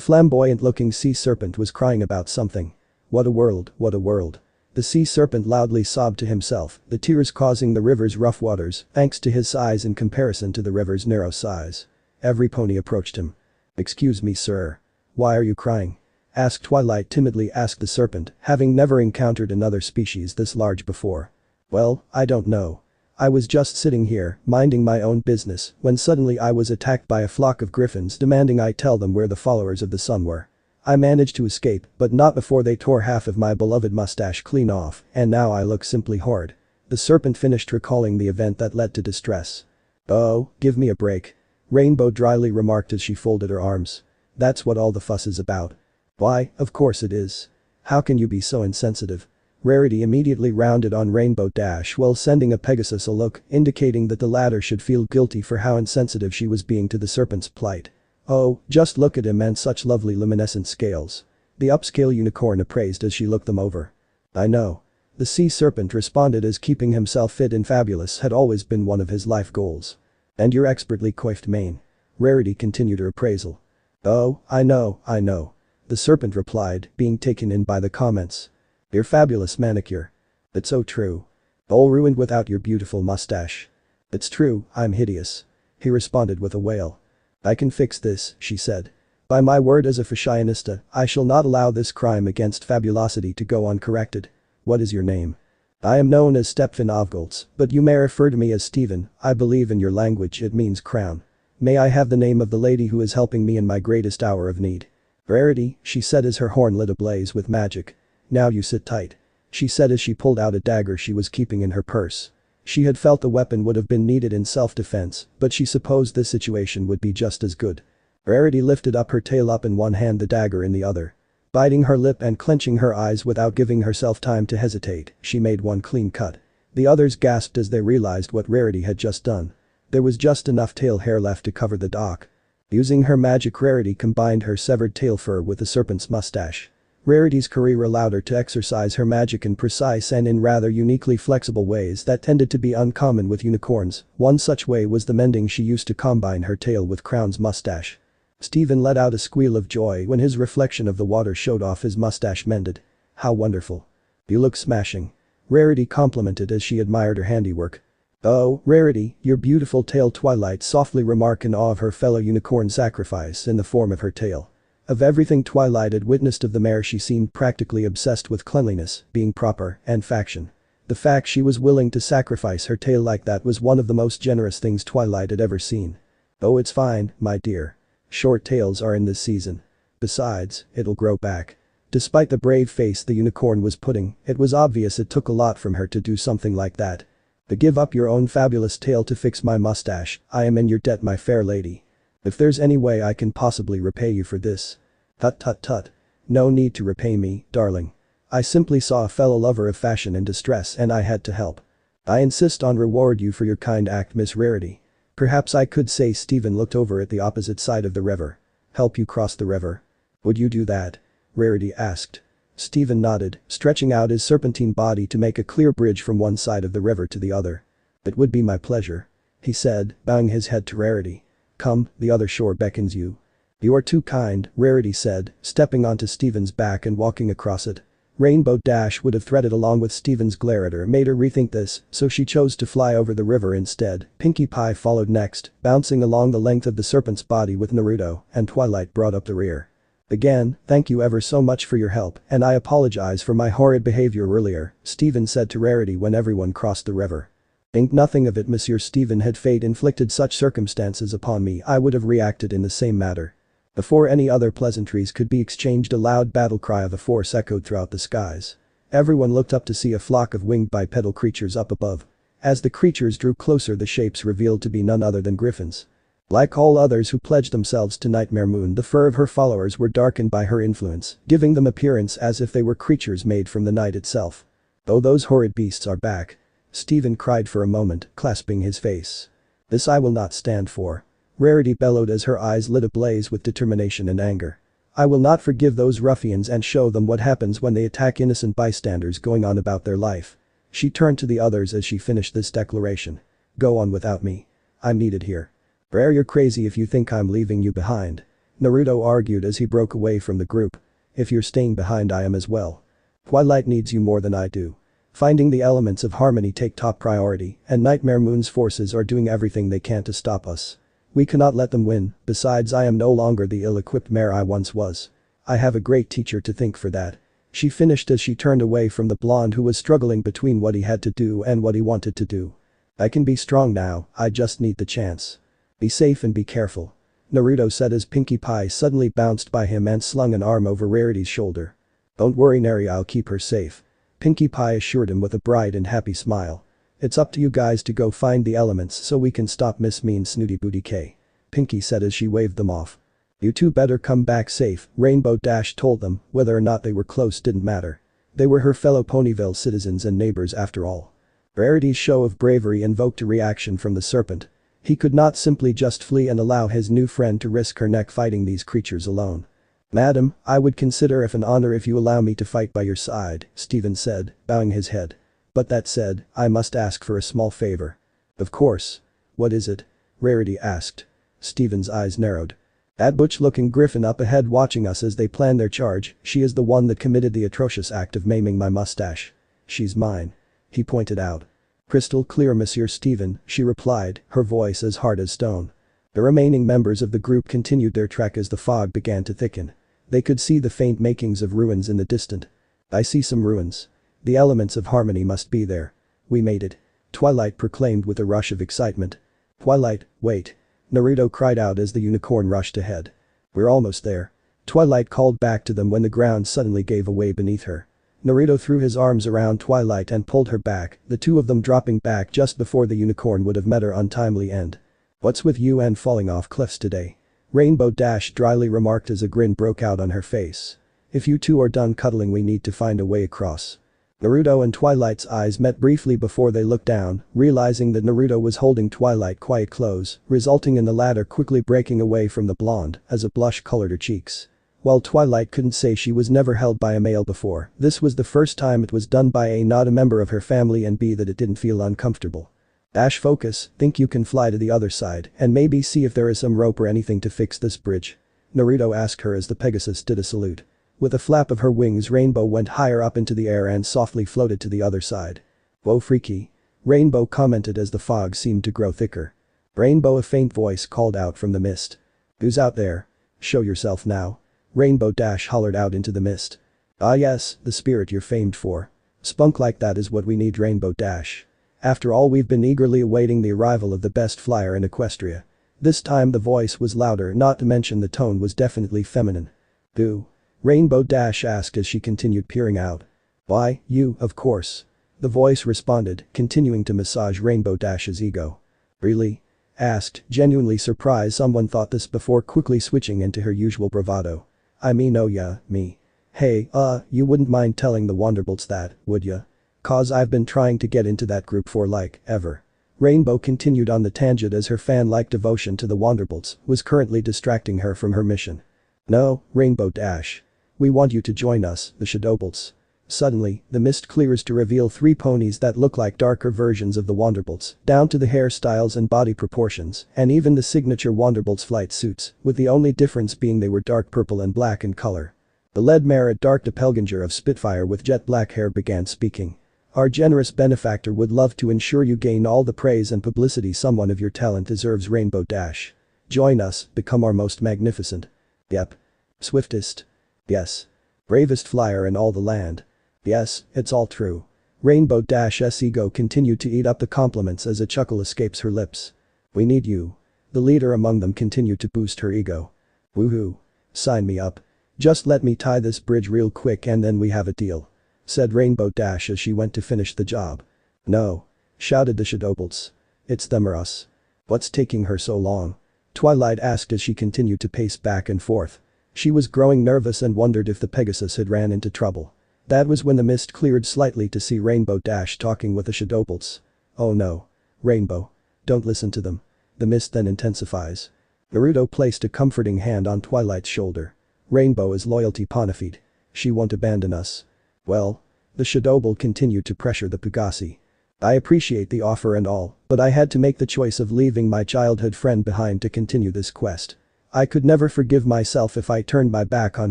flamboyant-looking sea serpent was crying about something. What a world, what a world. The sea serpent loudly sobbed to himself, the tears causing the river's rough waters, thanks to his size in comparison to the river's narrow size. Every pony approached him. Excuse me, sir. Why are you crying? Asked Twilight timidly asked the serpent, having never encountered another species this large before. Well, I don't know. I was just sitting here, minding my own business, when suddenly I was attacked by a flock of griffins demanding I tell them where the followers of the sun were. I managed to escape, but not before they tore half of my beloved mustache clean off, and now I look simply horrid. The serpent finished recalling the event that led to distress. Oh, give me a break. Rainbow dryly remarked as she folded her arms. That's what all the fuss is about. Why, of course it is. How can you be so insensitive? Rarity immediately rounded on Rainbow Dash while sending a Pegasus a look, indicating that the latter should feel guilty for how insensitive she was being to the serpent's plight. Oh, just look at him and such lovely luminescent scales. The upscale unicorn appraised as she looked them over. I know. The sea serpent responded as keeping himself fit and fabulous had always been one of his life goals. And your expertly coiffed mane. Rarity continued her appraisal. Oh, I know. The serpent replied, being taken in by the comments. Your fabulous manicure. That's so true. All ruined without your beautiful mustache. It's true, I'm hideous. He responded with a wail. I can fix this, she said. By my word as a fashionista, I shall not allow this crime against fabulosity to go uncorrected. What is your name? I am known as Stephen Ovgoltz, but you may refer to me as Steven. I believe in your language it means crown. May I have the name of the lady who is helping me in my greatest hour of need? Rarity, she said as her horn lit ablaze with magic. Now you sit tight. She said as she pulled out a dagger she was keeping in her purse. She had felt the weapon would have been needed in self-defense, but she supposed this situation would be just as good. Rarity lifted up her tail up in one hand the dagger in the other. Biting her lip and clenching her eyes without giving herself time to hesitate, she made one clean cut. The others gasped as they realized what Rarity had just done. There was just enough tail hair left to cover the dock. Using her magic Rarity combined her severed tail fur with the serpent's mustache. Rarity's career allowed her to exercise her magic in precise and in rather uniquely flexible ways that tended to be uncommon with unicorns. One such way was the mending she used to combine her tail with Crown's mustache. Steven let out a squeal of joy when his reflection of the water showed off his mustache mended. How wonderful. You look smashing. Rarity complimented as she admired her handiwork. "Oh, Rarity, your beautiful tail," Twilight softly remarked in awe of her fellow unicorn sacrifice in the form of her tail. Of everything Twilight had witnessed of the mare, she seemed practically obsessed with cleanliness, being proper, and faction. The fact she was willing to sacrifice her tail like that was one of the most generous things Twilight had ever seen. "Oh, it's fine, my dear. Short tails are in this season. Besides, it'll grow back." Despite the brave face the unicorn was putting, it was obvious it took a lot from her to do something like that. "To give up your own fabulous tail to fix my mustache, I am in your debt, my fair lady. If there's any way I can possibly repay you for this." "Tut tut tut. No need to repay me, darling. I simply saw a fellow lover of fashion in distress and I had to help. I insist on reward you for your kind act, Miss Rarity. Perhaps I could say." Steven looked over at the opposite side of the river. "Help you cross the river? Would you do that?" Rarity asked. Steven nodded, stretching out his serpentine body to make a clear bridge from one side of the river to the other. "It would be my pleasure," he said, bowing his head to Rarity. "Come, the other shore beckons you." "You are too kind," Rarity said, stepping onto Steven's back and walking across it. Rainbow Dash would have threaded along with Steven's glare at her made her rethink this, so she chose to fly over the river instead. Pinkie Pie followed next, bouncing along the length of the serpent's body with Naruto, and Twilight brought up the rear. "Again, thank you ever so much for your help, and I apologize for my horrid behavior earlier," Steven said to Rarity when everyone crossed the river. "Think nothing of it, Monsieur Steven. Had fate inflicted such circumstances upon me, I would have reacted in the same manner." Before any other pleasantries could be exchanged, a loud battle cry of the force echoed throughout the skies. Everyone looked up to see a flock of winged bipedal creatures up above. As the creatures drew closer, the shapes revealed to be none other than griffins. Like all others who pledged themselves to Nightmare Moon, the fur of her followers were darkened by her influence, giving them appearance as if they were creatures made from the night itself. "Oh, those horrid beasts are back!" Steven cried for a moment, clasping his face. "This I will not stand for." Rarity bellowed as her eyes lit ablaze with determination and anger. "I will not forgive those ruffians and show them what happens when they attack innocent bystanders going on about their life." She turned to the others as she finished this declaration. "Go on without me. I'm needed here." "Rare, you're crazy if you think I'm leaving you behind," Naruto argued as he broke away from the group. "If you're staying behind, I am as well. Twilight needs you more than I do. Finding the elements of harmony take top priority, and Nightmare Moon's forces are doing everything they can to stop us. We cannot let them win. Besides, I am no longer the ill-equipped mare I once was. I have a great teacher to thank for that." She finished as she turned away from the blonde who was struggling between what he had to do and what he wanted to do. "I can be strong now, I just need the chance. Be safe and be careful," Naruto said as Pinkie Pie suddenly bounced by him and slung an arm over Rarity's shoulder. "Don't worry, Nary, I'll keep her safe," Pinkie Pie assured him with a bright and happy smile. "It's up to you guys to go find the elements so we can stop Miss Mean Snooty Booty K," Pinkie said as she waved them off. "You two better come back safe," Rainbow Dash told them. Whether or not they were close didn't matter. They were her fellow Ponyville citizens and neighbors after all. Rarity's show of bravery invoked a reaction from the serpent. He could not simply just flee and allow his new friend to risk her neck fighting these creatures alone. "Madam, I would consider it an honor if you allow me to fight by your side," Steven said, bowing his head. "But that said, I must ask for a small favor." "Of course. What is it?" Rarity asked. Steven's eyes narrowed. "That butch-looking griffin up ahead watching us as they plan their charge, she is the one that committed the atrocious act of maiming my mustache. She's mine," he pointed out. "Crystal clear, Monsieur Steven," she replied, her voice as hard as stone. The remaining members of the group continued their trek as the fog began to thicken. They could see the faint makings of ruins in the distance. "I see some ruins. The elements of harmony must be there. We made it," Twilight proclaimed with a rush of excitement. "Twilight, wait," Naruto cried out as the unicorn rushed ahead. "We're almost there," Twilight called back to them when the ground suddenly gave away beneath her. Naruto threw his arms around Twilight and pulled her back, the two of them dropping back just before the unicorn would have met her untimely end. "What's with you and falling off cliffs today?" Rainbow Dash dryly remarked as a grin broke out on her face. "If you two are done cuddling, we need to find a way across." Naruto and Twilight's eyes met briefly before they looked down, realizing that Naruto was holding Twilight quite close, resulting in the latter quickly breaking away from the blonde as a blush colored her cheeks. While Twilight couldn't say she was never held by a male before, this was the first time it was done by A, not a member of her family, and B, that it didn't feel uncomfortable. "Dash, focus, think you can fly to the other side and maybe see if there is some rope or anything to fix this bridge?" Naruto asked her as the Pegasus did a salute. With a flap of her wings, Rainbow went higher up into the air and softly floated to the other side. "Whoa, freaky." Rainbow commented as the fog seemed to grow thicker. Rainbow, a faint voice called out from the mist. Who's out there? Show yourself now. Rainbow dash hollered out into the mist. Ah yes, the spirit you're famed for. Spunk like that is what we need, Rainbow dash. After all, we've been eagerly awaiting the arrival of the best flyer in Equestria. This time the voice was louder, not to mention the tone was definitely feminine. Who? Rainbow dash asked as she continued peering out. Why, you, of course. The voice responded, continuing to massage Rainbow dash's ego. Really? Asked, genuinely surprised someone thought this before quickly switching into her usual bravado. I mean, oh yeah, me. Hey, you wouldn't mind telling the Wanderbolts that, would ya? Cause I've been trying to get into that group for like, ever. Rainbow continued on the tangent as her fan-like devotion to the Wanderbolts was currently distracting her from her mission. No, Rainbow dash. We want you to join us, the Shadowbolts. Suddenly, the mist clears to reveal 3 ponies that look like darker versions of the Wanderbolts, down to the hairstyles and body proportions, and even the signature Wanderbolts flight suits, with the only difference being they were dark purple and black in color. The lead mare, a dark doppelganger of Spitfire with jet black hair, began speaking. Our generous benefactor would love to ensure you gain all the praise and publicity someone of your talent deserves, Rainbow dash. Join us, become our most magnificent. Yep. Swiftest. Yes. Bravest flyer in all the land. Yes, it's all true. Rainbow dash's ego continued to eat up the compliments as a chuckle escapes her lips. We need you. The leader among them continued to boost her ego. Woohoo. Sign me up. Just let me tie this bridge real quick and then we have a deal. Said Rainbow dash as she went to finish the job. No. Shouted the Shadowbolts. It's them or us. What's taking her so long? Twilight asked as she continued to pace back and forth. She was growing nervous and wondered if the Pegasus had ran into trouble. That was when the mist cleared slightly to see Rainbow dash talking with the Shadowbolts. Oh no. Rainbow. Don't listen to them. The mist then intensifies. Naruto placed a comforting hand on Twilight's shoulder. Rainbow is loyalty Ponifeed. She won't abandon us. Well. The Shadowbolt continued to pressure the Pegasi. I appreciate the offer and all, but I had to make the choice of leaving my childhood friend behind to continue this quest. I could never forgive myself if I turned my back on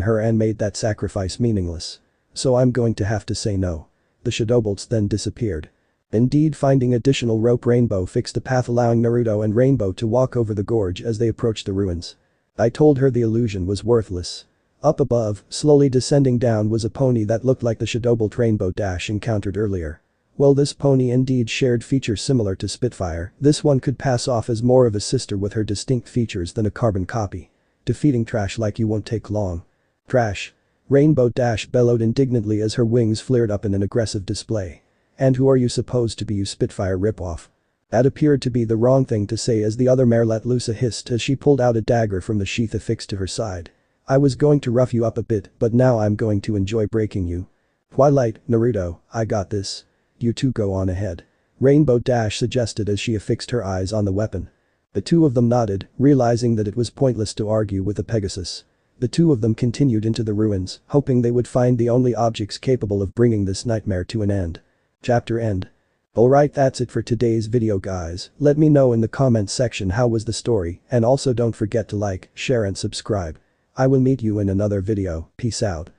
her and made that sacrifice meaningless. So I'm going to have to say no. The Shadowbolts then disappeared. Indeed, finding additional rope, Rainbow fixed a path allowing Naruto and Rainbow to walk over the gorge as they approached the ruins. I told her the illusion was worthless. Up above, slowly descending down, was a pony that looked like the Shadowbolt Rainbow dash encountered earlier. While this pony indeed shared features similar to Spitfire, this one could pass off as more of a sister with her distinct features than a carbon copy. Defeating trash like you won't take long. Trash. Rainbow dash bellowed indignantly as her wings flared up in an aggressive display. And who are you supposed to be, you Spitfire ripoff? That appeared to be the wrong thing to say as the other mare let loose a hiss as she pulled out a dagger from the sheath affixed to her side. I was going to rough you up a bit, but now I'm going to enjoy breaking you. Twilight, Naruto, I got this. You two go on ahead. Rainbow dash suggested as she affixed her eyes on the weapon. The two of them nodded, realizing that it was pointless to argue with the Pegasus. The two of them continued into the ruins, hoping they would find the only objects capable of bringing this nightmare to an end. Chapter end. Alright, that's it for today's video, guys. Let me know in the comments section how was the story, and also don't forget to like, share and subscribe. I will meet you in another video. Peace out.